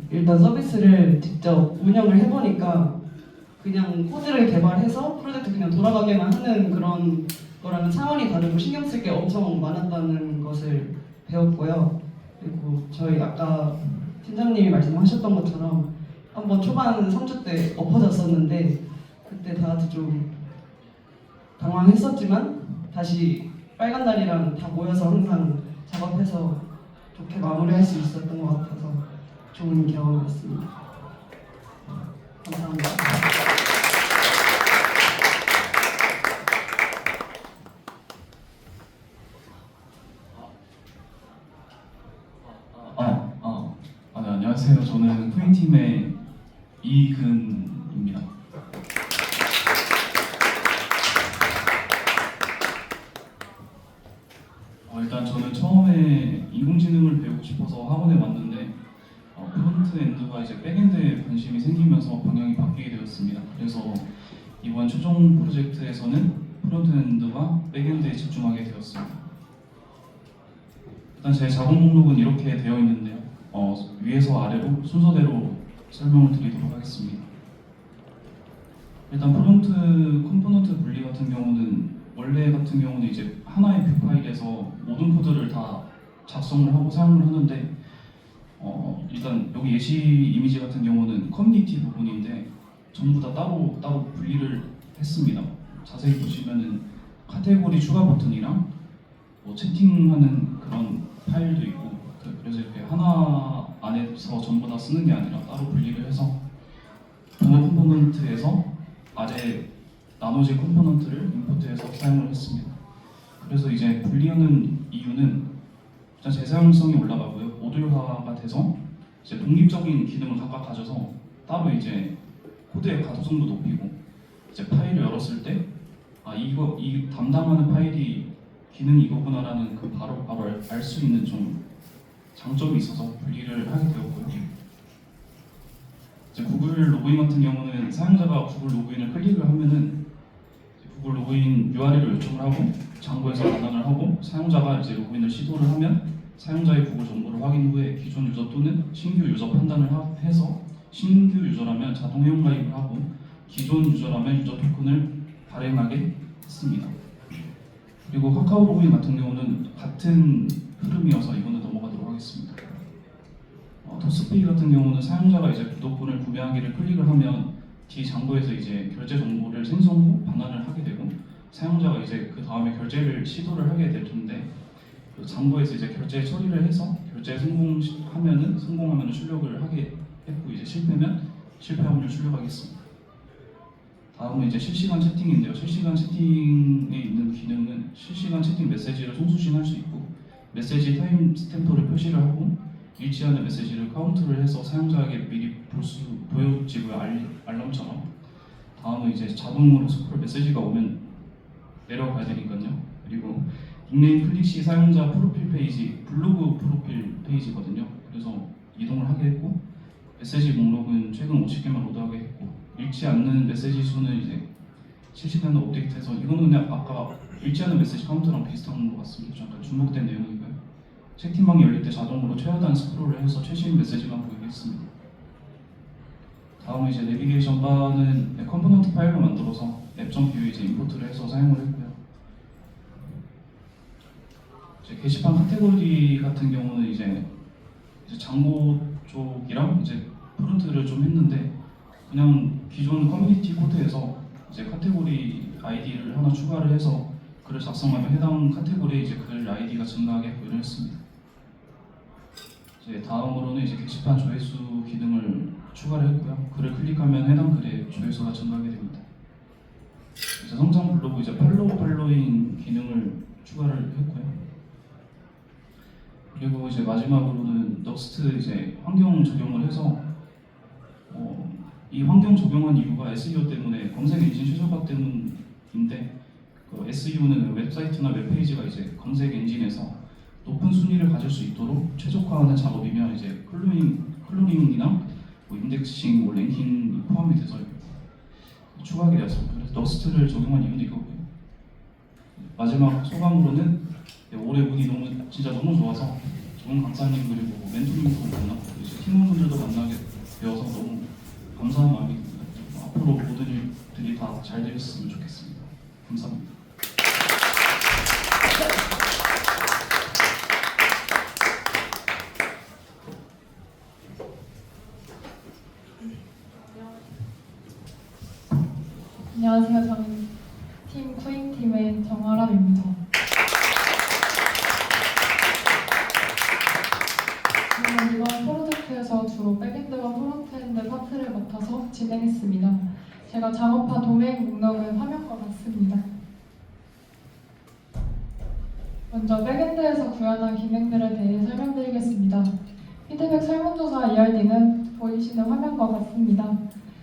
일단 서비스를 직접 운영을 해보니까 그냥 코드를 개발해서 프로젝트 그냥 돌아가게만 하는 그런 거랑은 차원이 다르고 신경 쓸 게 엄청 많았다는 것을 배웠고요. 그리고 저희 아까 팀장님이 말씀하셨던 것처럼 한번 초반 3주 때 엎어졌었는데 그때 다 같이 좀 당황했었지만 다시 빨간 날이랑 다 모여서 항상 작업해서 좋게 마무리할 수 있었던 것 같아서 좋은 경험이었습니다. 감사합니다. 네, 안녕하세요. 저는 쿠잉팀의 이근입니다. 일단 저는 처음에 인공지능을 배우고 싶어서 학원에 왔는데 프론트엔드와 이제 백엔드에 관심이 생기면서 방향이 바뀌게 되었습니다. 그래서 이번 최종 프로젝트에서는 프론트엔드와 백엔드에 집중하게 되었습니다. 일단 제 작업 목록은 이렇게 되어 있는데요. 위에서 아래로 순서대로 설명을 드리도록 하겠습니다. 일단 프론트 컴포넌트 분리 같은 경우는 원래 같은 경우는 이제 하나의 뷰 파일에서 모든 코드를 다 작성을 하고 사용을 하는데 일단 여기 예시 이미지 같은 경우는 커뮤니티 부분인데 전부 다 따로 분리를 했습니다. 자세히 보시면은 카테고리 추가 버튼이랑 뭐 채팅하는 그런 파일도 있고 그래서 이렇게 하나 안에서 전부 다 쓰는 게 아니라 따로 분리를 해서 부모 컴포넌트에서 아래 나머지 컴포넌트를 임포트해서 사용을 했습니다. 그래서 이제 분리하는 이유는 일단 재사용성이 올라가고요. 모듈화가 돼서 이제 독립적인 기능을 각각 가져서 따로 이제 코드의 가독성도 높이고 이제 파일을 열었을 때 이 담당하는 파일이 기능이 이거구나라는 그 바로 알 수 있는 좀 장점이 있어서 분리를 하게 되었고요. 이제 구글 로그인 같은 경우는 사용자가 구글 로그인을 클릭을 하면은 구글 로그인 URL을 요청을 하고 창구에서 반환을 하고 사용자가 이제 로그인을 시도를 하면 사용자의 구글 정보를 확인 후에 기존 유저 또는 신규 유저 판단을 해서 신규 유저라면 자동 회원 가입을 하고 기존 유저라면 유저 토큰을 발행하게 했습니다. 그리고 카카오 로그인 같은 경우는 같은 흐름이어서 이거는 넘어가도록 하겠습니다. 토스페이 같은 경우는 사용자가 이제 구독권을 구매하기를 클릭을 하면 뒤 장부에서 이제 결제 정보를 생성 후 반환을 하게 되고 사용자가 이제 그 다음에 결제를 시도를 하게 될 텐데 그 장부에서 이제 결제 처리를 해서 결제 성공하면은 출력을 하게 했고 이제 실패면 실패 확률 출력하겠습니다. 다음은 이제 실시간 채팅인데요. 실시간 채팅에 있는 기능은 실시간 채팅 메시지를送수신할 수 있고 메시지 타임 스탬프를 표시를 하고 일치하는 메시지를 카운트를 해서 사용자에게 미리 보여지고요. 알람처럼. 다음은 이제 자동으로 스크롤 메시지가 오면 내려가야 되니까요. 그리고 닉네임 클릭 시 사용자 프로필 페이지, 블로그 프로필 페이지거든요. 그래서 이동을 하게 했고 메시지 목록은 최근 50개만 로드하게 했고 읽지 않는 메시지 수는 이제 실시간으로 업데이트해서 이거는 그냥 아까 읽지 않는 메시지 카운트랑 비슷한 것 같습니다. 잠깐 주목된 내용이고요. 채팅방이 열릴 때 자동으로 최하단 스크롤을 해서 최신 메시지만 보이게 했습니다. 다음은 이제 내비게이션 바는 컴포넌트 파일로 만들어서 앱.vue 이제 임포트를 해서 사용을 했고요. 이제 게시판 카테고리 같은 경우는 이제 장고 쪽이랑 이제 프론트를 좀 했는데 그냥 기존 커뮤니티 코드에서 이제 카테고리 아이디를 하나 추가를 해서 글을 작성하면 해당 카테고리에 이제 글 아이디가 증가하게 구현을 했습니다. 이제 다음으로는 이제 게시판 조회수 기능을 추가를 했고요. 글을 클릭하면 해당 글의 조회수가 증가하게 됩니다. 이제 성장 블로그 이제 팔로잉 기능을 추가를 했고요. 그리고 이제 마지막으로는 넥스트 이제 환경 적용을 해서 이 환경 적용한 이유가 SEO 때문에 검색 엔진 최저가 때문인데 그 SEO는 웹사이트나 웹페이지가 이제 검색 엔진에서 높은 순위를 가질 수 있도록 최적화하는 작업이며 이제 클로닝이나 뭐 인덱싱, 뭐 랭킹이 포함이 돼서 추가하게 되었습니다. 그래서 넥스트를 적용한 이유도 이거고요. 마지막 소감으로는 올해 운이 진짜 너무 좋아서 좋은 강사님 그리고 멘토님도 만나고 이제 팀원분들도 만나게 되어서 너무 감사한 마음이 듭니다. 앞으로 모든 일들이 다 잘 되었으면 좋겠습니다. 감사합니다. 안녕하세요. 저는 팀 쿠잉팀의 정아람입니다. 저는 이번 프로젝트에서 주로 백엔드와 프론트엔드 파트를 맡아서 진행했습니다. 제가 작업한 도메인 목록은 화면과 같습니다. 먼저 백엔드에서 구현한 기능들에 대해 설명드리겠습니다. 피드백 설문조사 ERD는 보이시는 화면과 같습니다.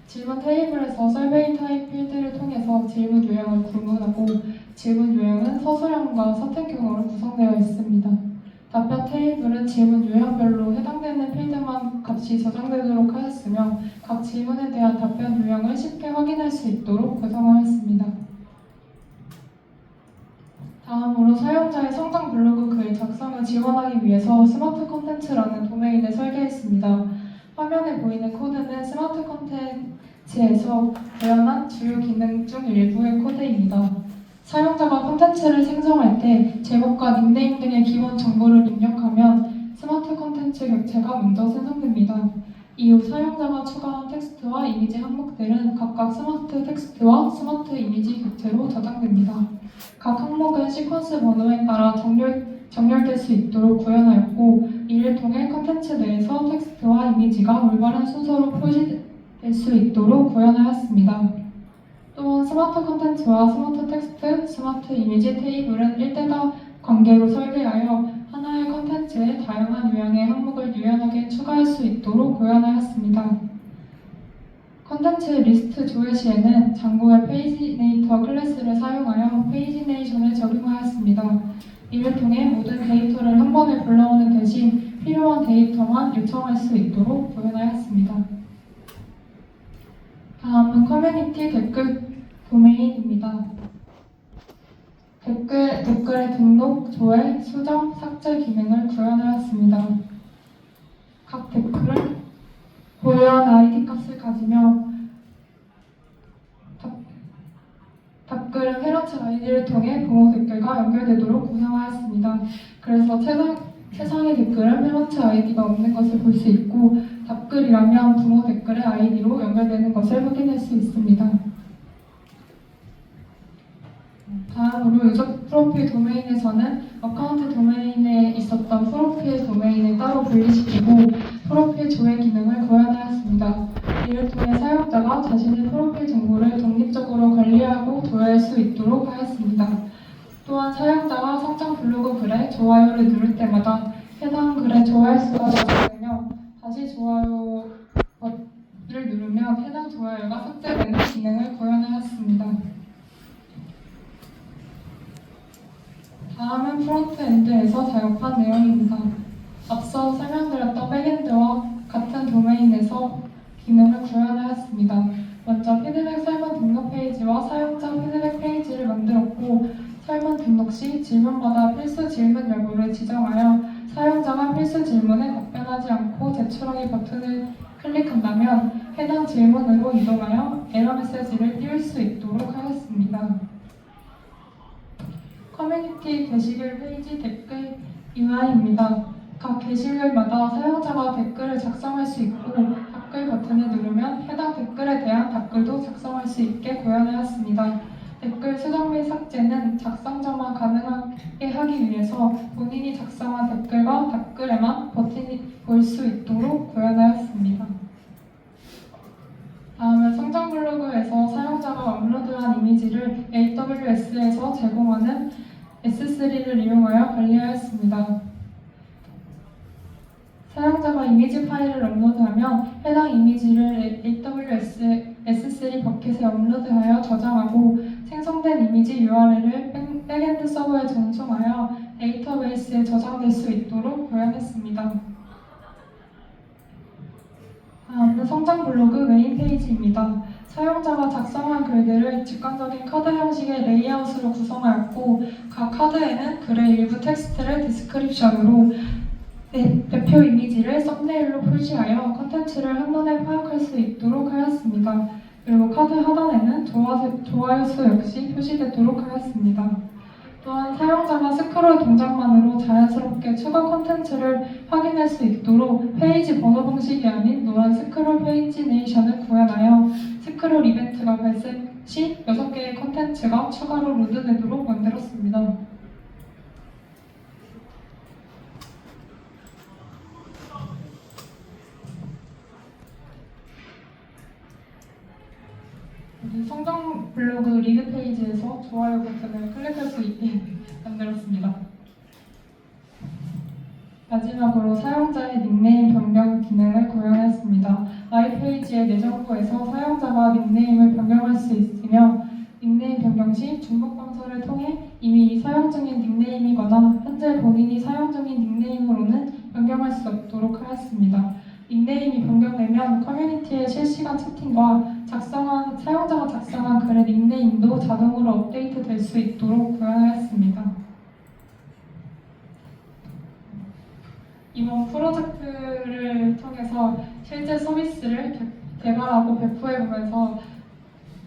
질문 테이블에서 서베이 타입 필드를 통해서 질문 유형을 구분하고 질문 유형은 서술형과 선택형으로 구성되어 있습니다. 답변 테이블은 질문 유형별로 해당되는 필드만 값이 저장되도록 하였으며 각 질문에 대한 답변 유형을 쉽게 확인할 수 있도록 구성하였습니다. 다음으로 사용자의 성장 블로그 글 작성을 지원하기 위해서 스마트 콘텐츠라는 도메인을 설계했습니다. 화면에 보이는 코드는 스마트 콘텐츠에서 구현한 주요 기능 중 일부의 코드입니다. 사용자가 콘텐츠를 생성할 때 제목과 닉네임 등의 기본 정보를 입력하면 스마트 콘텐츠 객체가 먼저 생성됩니다. 이후 사용자가 추가한 텍스트와 이미지 항목들은 각각 스마트 텍스트와 스마트 이미지 객체로 저장됩니다. 각 항목은 시퀀스 번호에 따라 정렬될 수 있도록 구현하였고 이를 통해 콘텐츠 내에서 텍스트와 이미지가 올바른 순서로 표시될 수 있도록 구현하였습니다. 또한 스마트 콘텐츠와 스마트 텍스트, 스마트 이미지 테이블은 1대4 관계로 설계하여 하나의 콘텐츠에 다양한 유형의 항목을 유연하게 추가할 수 있도록 구현하였습니다. 콘텐츠 리스트 조회 시에는 장고의 페이지네이터 클래스를 사용하여 페이지네이션을 적용하였습니다. 이를 통해 모든 데이터를 한 번에 불러오는 대신 필요한 데이터만 요청할 수 있도록 구현하였습니다. 다음은 커뮤니티 댓글 도메인입니다. 댓글의 등록, 조회, 수정, 삭제 기능을 구현하였습니다. 각 댓글은 고유한 ID 값을 가지며 댓글은 헤런츠 아이디를 통해 부모 댓글과 연결되도록 구성하였습니다. 그래서 세상의 댓글은 헤런츠 아이디가 없는 것을 볼 수 있고 답글이라면 부모 댓글의 아이디로 연결되는 것을 확인할 수 있습니다. 다음으로 유저 프로필 도메인에서는 어카운트 도메인에 있었던 프로필 도메인을 따로 분리시키고 프로필 조회 기능을 구현하였습니다. 이를 통해 사용자가 자신의 프로필 정보를 독립적으로 관리하고 조회할 수 있도록 하였습니다. 또한 사용자가 성장 블로그 글에 좋아요를 누를 때마다 해당 글에 좋아할 수가 저장되며 다시 좋아요를 누르면 해당 좋아요가 삭제되는 기능을 구현하였습니다. 다음은 프론트엔드에서 작업한 내용입니다. 앞서 설명드렸던 백엔드와 같은 도메인에서 기능을 구현하였습니다. 먼저 피드백 설문 등록 페이지와 사용자 피드백 페이지를 만들었고 설문 등록 시 질문마다 필수 질문 여부를 지정하여 사용자가 필수 질문에 답변하지 않고 제출하기 버튼을 클릭한다면 해당 질문으로 이동하여 에러 메시지를 띄울 수 있도록 하였습니다. 커뮤니티 게시글 페이지 댓글 UI입니다. 각 게시글마다 사용자가 댓글을 작성할 수 있고 댓글 버튼을 누르면 해당 댓글에 대한 답글도 작성할 수 있게 구현하였습니다. 댓글 수정 및 삭제는 작성자만 가능하게 하기 위해서 본인이 작성한 댓글과 답글에만 버튼이 보일 수 있도록 구현하였습니다. 다음은 성장 블로그에서 사용자가 업로드한 이미지를 AWS에서 제공하는 S3를 이용하여 관리하였습니다. 사용자가 이미지 파일을 업로드하면 해당 이미지를 AWS S3 버킷에 업로드하여 저장하고 생성된 이미지 URL을 백엔드 서버에 전송하여 데이터베이스에 저장될 수 있도록 구현했습니다. 다음은 성장 블로그 메인 페이지입니다. 사용자가 작성한 글들을 직관적인 카드 형식의 레이아웃으로 구성하였고 각 카드에는 글의 일부 텍스트를 디스크립션으로 대표 이미지를 썸네일로 표시하여 컨텐츠를 한눈에 파악할 수 있도록 하였습니다. 그리고 카드 하단에는 좋아요 수 역시 표시되도록 하였습니다. 또한 사용자가 스크롤 동작만으로 자연스럽게 추가 컨텐츠를 확인할 수 있도록 페이지 번호 방식이 아닌 노란 스크롤 페이지네이션을 구현하여 스크롤 이벤트가 발생 시 6개의 컨텐츠가 추가로 로드되도록 만들었습니다. 성장 블로그 리드 페이지에서 좋아요 버튼을 클릭할 수 있게 만들었습니다. 마지막으로 사용자의 닉네임 변경 기능을 구현했습니다. 마이 페이지의 내 정보에서 사용자가 닉네임을 변경할 수 있으며 닉네임 변경 시 중복 방서를 통해 이미 사용 중인 닉네임이거나 현재 본인이 사용 중인 닉네임으로는 변경할 수 없도록 하였습니다. 닉네임이 변경되면 커뮤니티의 실시간 채팅과 사용자가 작성한 글의 닉네임도 자동으로 업데이트 될 수 있도록 구현하였습니다. 이번 프로젝트를 통해서 실제 서비스를 개발하고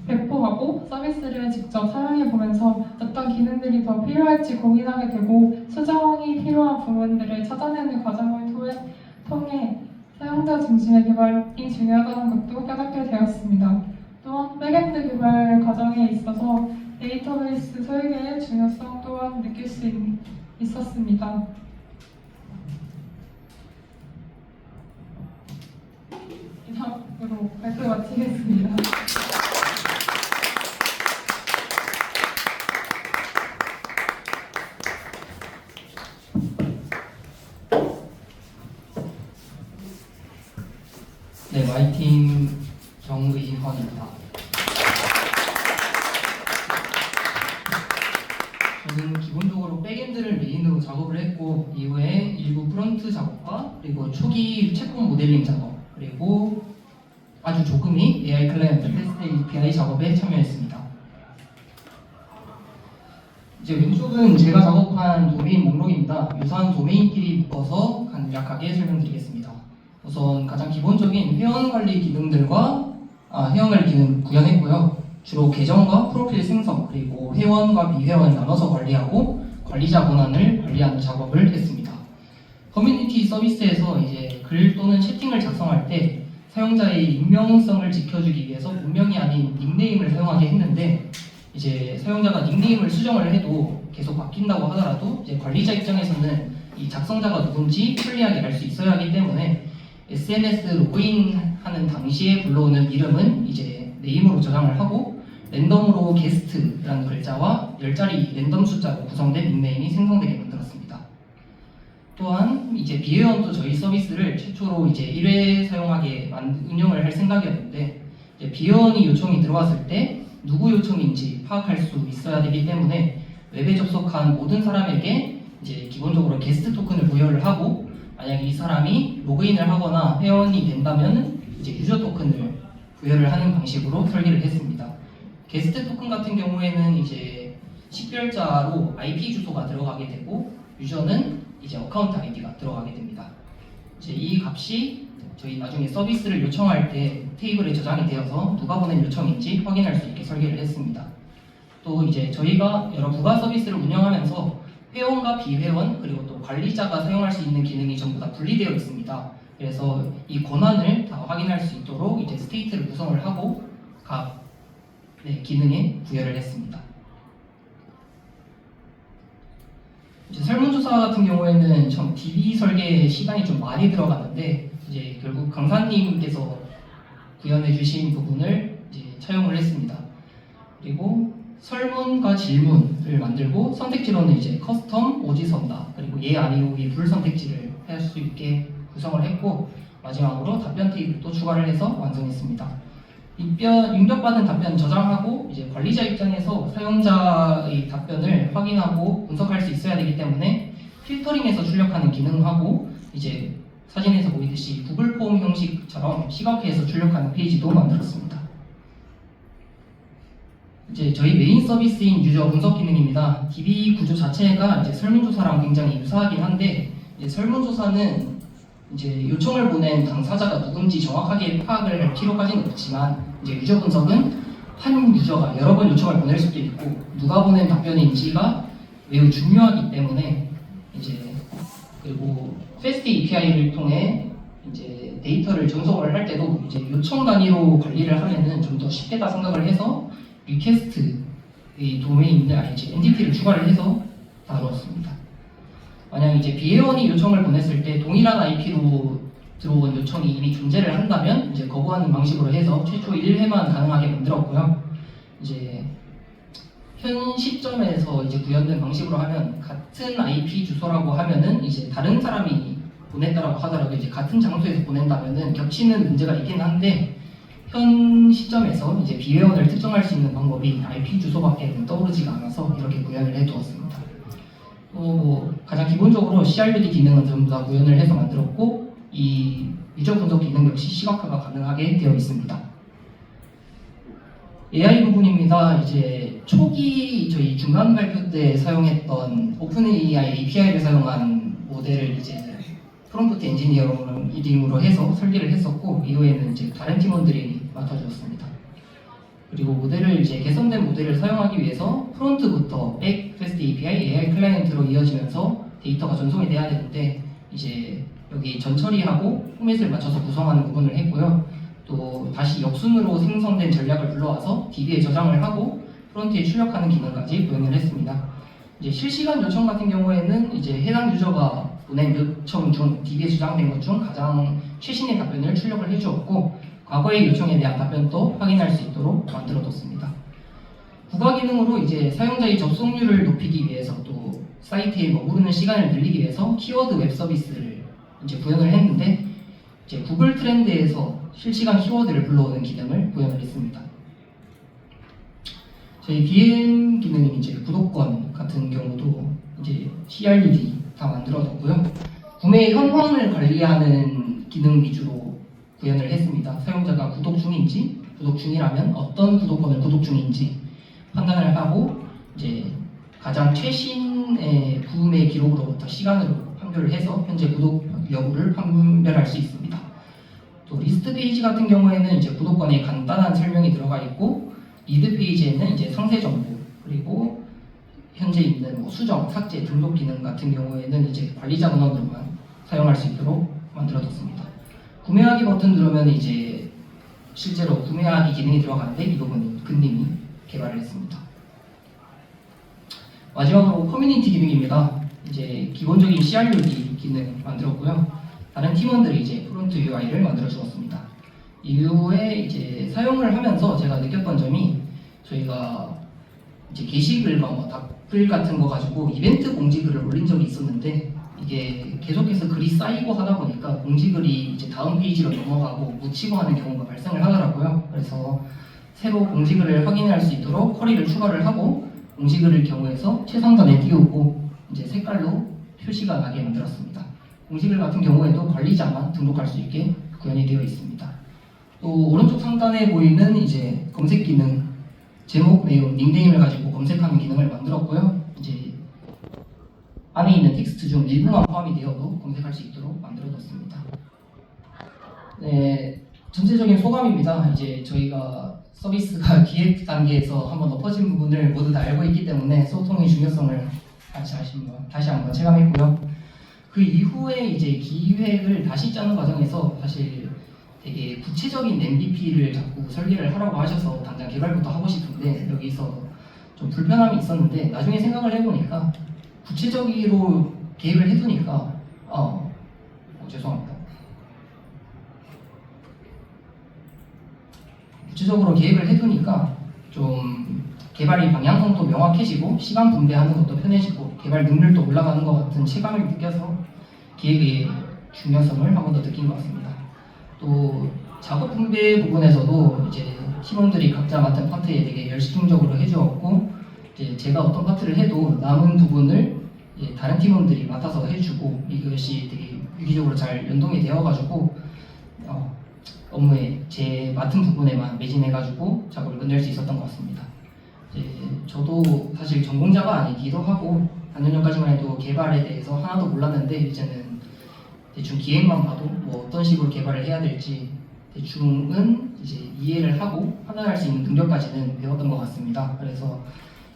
배포하고 서비스를 직접 사용해보면서 어떤 기능들이 더 필요할지 고민하게 되고 수정이 필요한 부분들을 찾아내는 과정을 통해 사용자 중심의 개발이 중요하다는 것도 깨닫게 되었습니다. 또한 백엔드 개발 과정에 있어서 데이터베이스 설계의 중요성 또한 느낄 수 있었습니다. 이상으로 발표 마치겠습니다. 정의헌입니다. 저는 기본적으로 백엔드를 메인으로 작업을 했고 이후에 일부 프론트 작업과 그리고 초기 챗봇 모델링 작업 그리고 아주 조금이 AI 클라이언트 테스트 API 작업에 참여했습니다. 이제 왼쪽은 제가 작업한 도메인 목록입니다. 유사한 도메인끼리 묶어서 간략하게 설명드리겠습니다. 우선 가장 기본적인 회원 관리 기능들과 회원 관리 기능 구현했고요. 주로 계정과 프로필 생성 그리고 회원과 비회원을 나눠서 관리하고 관리자 권한을 관리하는 작업을 했습니다. 커뮤니티 서비스에서 이제 글 또는 채팅을 작성할 때 사용자의 익명성을 지켜주기 위해서 본명이 아닌 닉네임을 사용하게 했는데 이제 사용자가 닉네임을 수정을 해도 계속 바뀐다고 하더라도 이제 관리자 입장에서는 이 작성자가 누군지 편리하게 알 수 있어야 하기 때문에 SNS 로그인하는 당시에 불러오는 이름은 이제 네임으로 저장을 하고 랜덤으로 게스트라는 글자와 10자리 랜덤 숫자로 구성된 닉네임이 생성되게 만들었습니다. 또한 이제 비회원도 저희 서비스를 최초로 이제 1회 사용하게 운영을 할 생각이었는데 이제 비회원이 요청이 들어왔을 때 누구 요청인지 파악할 수 있어야 되기 때문에 웹에 접속한 모든 사람에게 이제 기본적으로 게스트 토큰을 부여를 하고 만약 이 사람이 로그인을 하거나 회원이 된다면 이제 유저 토큰을 부여를 하는 방식으로 설계를 했습니다. 게스트 토큰 같은 경우에는 이제 식별자로 IP 주소가 들어가게 되고 유저는 이제 어카운트 아이디가 들어가게 됩니다. 이제 이 값이 저희 나중에 서비스를 요청할 때 테이블에 저장이 되어서 누가 보낸 요청인지 확인할 수 있게 설계를 했습니다. 또 이제 저희가 여러 부가 서비스를 운영하면서 회원과 비회원 그리고 또 관리자가 사용할 수 있는 기능이 전부 다 분리되어 있습니다. 그래서 이 권한을 다 확인할 수 있도록 이제 스테이트를 구성을 하고 각 기능에 부여를 했습니다. 이제 설문조사 같은 경우에는 좀 DB 설계에 시간이 좀 많이 들어갔는데 이제 결국 강사님께서 구현해주신 부분을 이제 차용을 했습니다. 그리고 설문과 질문을 만들고 선택지로는 이제 커스텀, 오지선다 그리고 예, 아니오, 이 불선택지를 할 수 있게 구성을 했고 마지막으로 답변 테이블도 추가를 해서 완성했습니다. 입력받은 답변 저장하고 이제 관리자 입장에서 사용자의 답변을 확인하고 분석할 수 있어야 되기 때문에 필터링해서 출력하는 기능하고 이제 사진에서 보이듯이 구글 폼 형식처럼 시각화해서 출력하는 페이지도 만들었습니다. 이제 저희 메인 서비스인 유저 분석 기능입니다. DB 구조 자체가 이제 설문조사랑 굉장히 유사하긴 한데 이제 설문조사는 이제 요청을 보낸 당사자가 누군지 정확하게 파악을 할 필요까지는 없지만 이제 유저 분석은 한 유저가 여러 번 요청을 보낼 수도 있고 누가 보낸 답변인지가 매우 중요하기 때문에 이제 그리고 패스트 API를 통해 이제 데이터를 전송을 할 때도 이제 요청 단위로 관리를 하면은 좀 더 쉽겠다 생각을 해서 리퀘스트의 도메인들 아니지 NDT를 추가를 해서 다루었습니다. 만약 이제 비회원이 요청을 보냈을 때 동일한 IP로 들어온 요청이 이미 존재를 한다면 이제 거부하는 방식으로 해서 최초 1회만 가능하게 만들었고요. 이제 현 시점에서 이제 구현된 방식으로 하면 같은 IP 주소라고 하면은 이제 다른 사람이 보냈다라고 하더라도 이제 같은 장소에서 보낸다면은 겹치는 문제가 있긴 한데 현 시점에서 이제 비회원을 특정할 수 있는 방법이 IP 주소밖에 떠오르지가 않아서 이렇게 구현을 해두었습니다. 또 가장 기본적으로 CRUD 기능은 전부 다 구현을 해서 만들었고 이 유저 분석 기능 역시 시각화가 가능하게 되어 있습니다. AI 부분입니다. 이제 초기 저희 중간 발표 때 사용했던 오픈AI API를 사용한 모델을 이제 프롬프트 엔지니어링으로 해서 설계를 했었고 이후에는 이제 다른 팀원들이 맡아주었습니다. 그리고 모델을 이제 개선된 모델을 사용하기 위해서 프론트부터 백, 패스트 API, AI 클라이언트로 이어지면서 데이터가 전송이 돼야 되는데 이제 여기 전처리하고 포맷을 맞춰서 구성하는 부분을 했고요. 또 다시 역순으로 생성된 전략을 불러와서 DB에 저장을 하고 프론트에 출력하는 기능까지 구현을 했습니다. 이제 실시간 요청 같은 경우에는 이제 해당 유저가 보낸 요청 중 DB에 저장된 것 중 가장 최신의 답변을 출력을 해주었고 과거의 요청에 대한 답변도 확인할 수 있도록 만들어뒀습니다. 부가 기능으로 이제 사용자의 접속률을 높이기 위해서 또 사이트에 머무르는 시간을 늘리기 위해서 키워드 웹 서비스를 이제 구현을 했는데 이제 구글 트렌드에서 실시간 키워드를 불러오는 기능을 구현을 했습니다. 저희 BM 기능인 이제 구독권 같은 경우도 이제 CRUD 다 만들어졌고요. 구매 현황을 관리하는 기능 위주로 구현을 했습니다. 사용자가 구독 중인지, 구독 중이라면 어떤 구독권을 구독 중인지 판단을 하고 이제 가장 최신의 구매 기록으로부터 시간으로 판별을 해서 현재 구독 여부를 판별할 수 있습니다. 또 리스트 페이지 같은 경우에는 이제 구독권에 간단한 설명이 들어가 있고 리드 페이지에는 이제 상세 정보 그리고 현재 있는 뭐 수정, 삭제, 등록 기능 같은 경우에는 이제 관리자 문헌으로만 사용할 수 있도록 만들어졌습니다. 구매하기 버튼 누르면 이제 실제로 구매하기 기능이 들어가는데 이 부분은 근님이 개발을 했습니다. 마지막으로 커뮤니티 기능입니다. 이제 기본적인 CRUD 기능 만들었고요. 다른 팀원들이 이제 프론트 UI를 만들어 주었습니다. 이후에 이제 사용을 하면서 제가 느꼈던 점이 저희가 이제 게시글과 뭐 답글 같은 거 가지고 이벤트 공지글을 올린 적이 있었는데 이게 계속해서 글이 쌓이고 하다 보니까 공지글이 이제 다음 페이지로 넘어가고 묻히고 하는 경우가 발생을 하더라고요. 그래서 새로 공지글을 확인할 수 있도록 쿼리를 추가를 하고 공지글을 경우에서 최상단에 띄우고 이제 색깔로 표시가 나게 만들었습니다. 공지글 같은 경우에도 관리자만 등록할 수 있게 구현이 되어 있습니다. 또 오른쪽 상단에 보이는 이제 검색 기능, 제목, 내용, 닉네임을 가지고 검색하는 기능을 만들었고요. 이제 안에 있는 텍스트 중 일부만 포함이 되어도 검색할 수 있도록 만들어졌습니다. 네, 전체적인 소감입니다. 이제 저희가 서비스가 기획 단계에서 한번 엎어진 부분을 모두 다 알고 있기 때문에 소통의 중요성을 다시 한번 체감했고요. 그 이후에 이제 기획을 다시 짜는 과정에서 사실 되게 구체적인 MVP를 자꾸 설계를 하라고 하셔서 당장 개발부터 하고 싶은데 여기서 좀 불편함이 있었는데 나중에 생각을 해보니까 구체적으로 계획을 해두니까 죄송합니다. 구체적으로 계획을 해두니까 좀 개발이 방향성도 명확해지고 시간 분배하는 것도 편해지고 개발 능률도 올라가는 것 같은 체감을 느껴서 기획의 중요성을 한 번 더 느낀 것 같습니다. 또 작업 분배 부분에서도 이제 팀원들이 각자 맡은 파트에 되게 열심적으로 해주었고 이제 제가 어떤 파트를 해도 남은 부분을 이제 다른 팀원들이 맡아서 해주고 이것이 되게 유기적으로 잘 연동이 되어가지고 업무에 제 맡은 부분에만 매진해가지고 작업을 끝낼 수 있었던 것 같습니다. 이제 저도 사실 전공자가 아니기도 하고 반년 전까지만 해도 개발에 대해서 하나도 몰랐는데 이제는 대충 기획만 봐도 뭐 어떤 식으로 개발을 해야 될지 대충은 이제 이해를 하고 판단할 수 있는 능력까지는 배웠던 것 같습니다. 그래서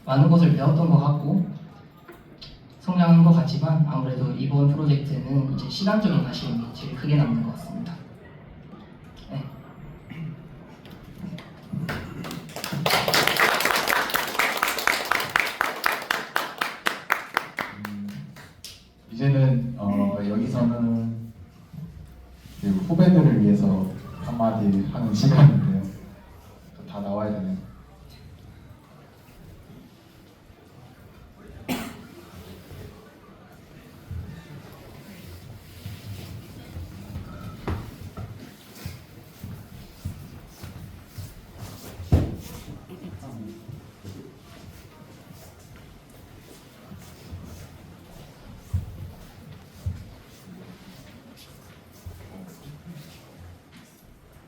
많은 것을 배웠던 것 같고 성장한 것 같지만 아무래도 이번 프로젝트는 이제 시간적인 아쉬움이 제일 크게 남는 것 같습니다. 네. 이제는 여기서는 그 후배들을 위해서 한마디 하는 시간인데요. 다 나와야 되네요.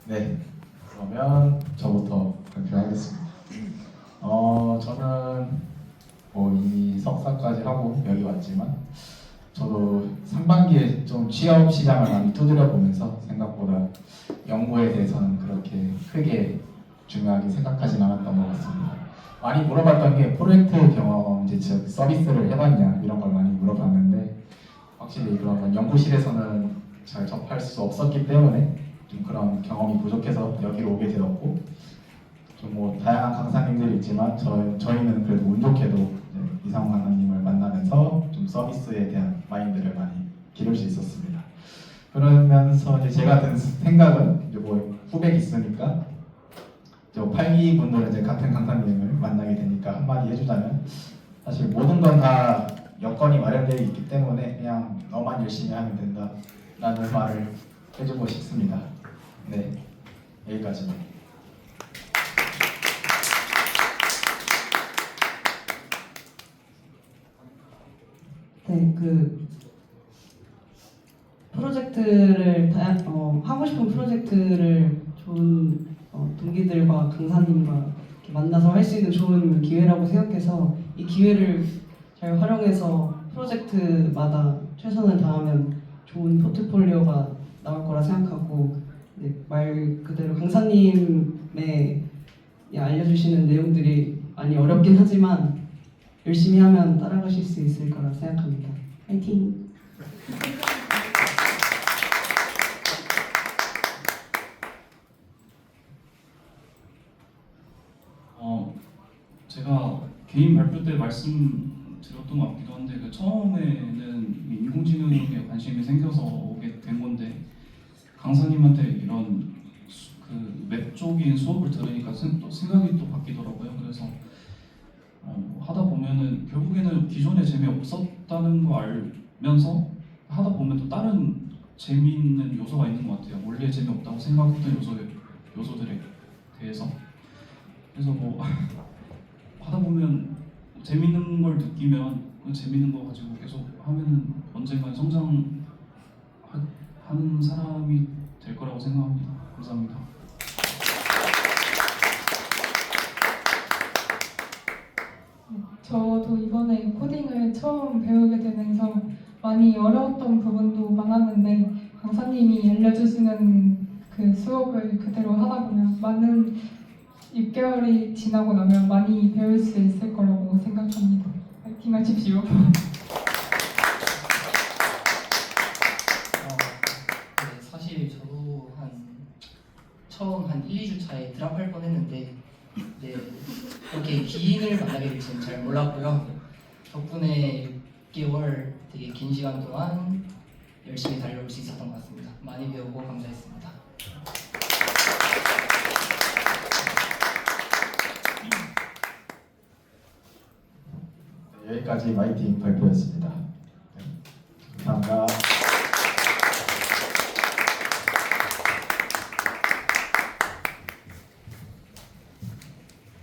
네, 그러면 저부터 발표하겠습니다. 저는 뭐 이미 석사까지 하고 여기 왔지만 저도 상반기에 좀 취업 시장을 많이 두드려 보면서 생각보다 연구에 대해서는 그렇게 크게 중요하게 생각하진 않았던 것 같습니다. 많이 물어봤던 게 프로젝트 경험, 이제 즉 서비스를 해봤냐 이런 걸 많이 물어봤는데 확실히 그런 건 연구실에서는 잘 접할 수 없었기 때문에 좀 그런 경험이 부족해서 여기로 오게 되었고 좀 뭐 다양한 강사님들이 있지만 저희는 그래도 운 좋게도 이상훈 강사님을 만나면서 좀 서비스에 대한 마인드를 많이 기를 수 있었습니다. 그러면서 이제 제가 든 생각은 이제 뭐 후배 있으니까 저 8기 분들은 이제 같은 강사님을 만나게 되니까 한마디 해주자면 사실 모든 건 다 여건이 마련되어 있기 때문에 그냥 너만 열심히 하면 된다 라는 말을 해주고 싶습니다. 네, 여기까지입니다. 네, 프로젝트를 하고 싶은 프로젝트를 좋은 동기들과 강사님과 이렇게 만나서 할 수 있는 좋은 기회라고 생각해서 이 기회를 잘 활용해서 프로젝트마다 최선을 다하면 좋은 포트폴리오가 나올 거라 생각하고 네, 말 그대로 강사님의 알려주시는 내용들이 많이 어렵긴 하지만 열심히 하면 따라가실 수 있을 거라 생각합니다. 화이팅! 제가 개인 발표 때 말씀드렸던 것 같기도 한데 처음에는 인공지능에 관심이 생겨서 오게 된 건데 강사님한테 이런 웹 쪽인 수업을 들으니까 또 생각이 또 바뀌더라고요. 그래서 하다 보면은 결국에는 기존에 재미없었다는 거 알면서 하다 보면 또 다른 재미있는 요소가 있는 것 같아요. 원래 재미없다고 생각했던 요소들에 대해서. 그래서 하다 보면 재밌는 걸 느끼면 그 재밌는 거 가지고 계속 하면은 언젠간 성장하는 사람이 될 거라고 생각합니다. 감사합니다. 저도 이번에 코딩을 처음 배우게 되면서 많이 어려웠던 부분도 많았는데 강사님이 알려주시는 그 수업을 그대로 하다 보면 많은 6개월이 지나고 나면 많이 배울 수 있을 거라고 생각합니다. 파이팅 하십시오. 네, 사실 저도 처음 한 1, 2주 차에 드랍할 뻔했는데 네, 이렇게 기인을 만나게 될지는 잘 몰랐고요. 덕분에 6개월 되게 긴 시간 동안 열심히 달려올 수 있었던 것 같습니다. 많이 배우고 감사했습니다. 네, 여기까지 마이팅 발표였습니다. 네, 감사합니다.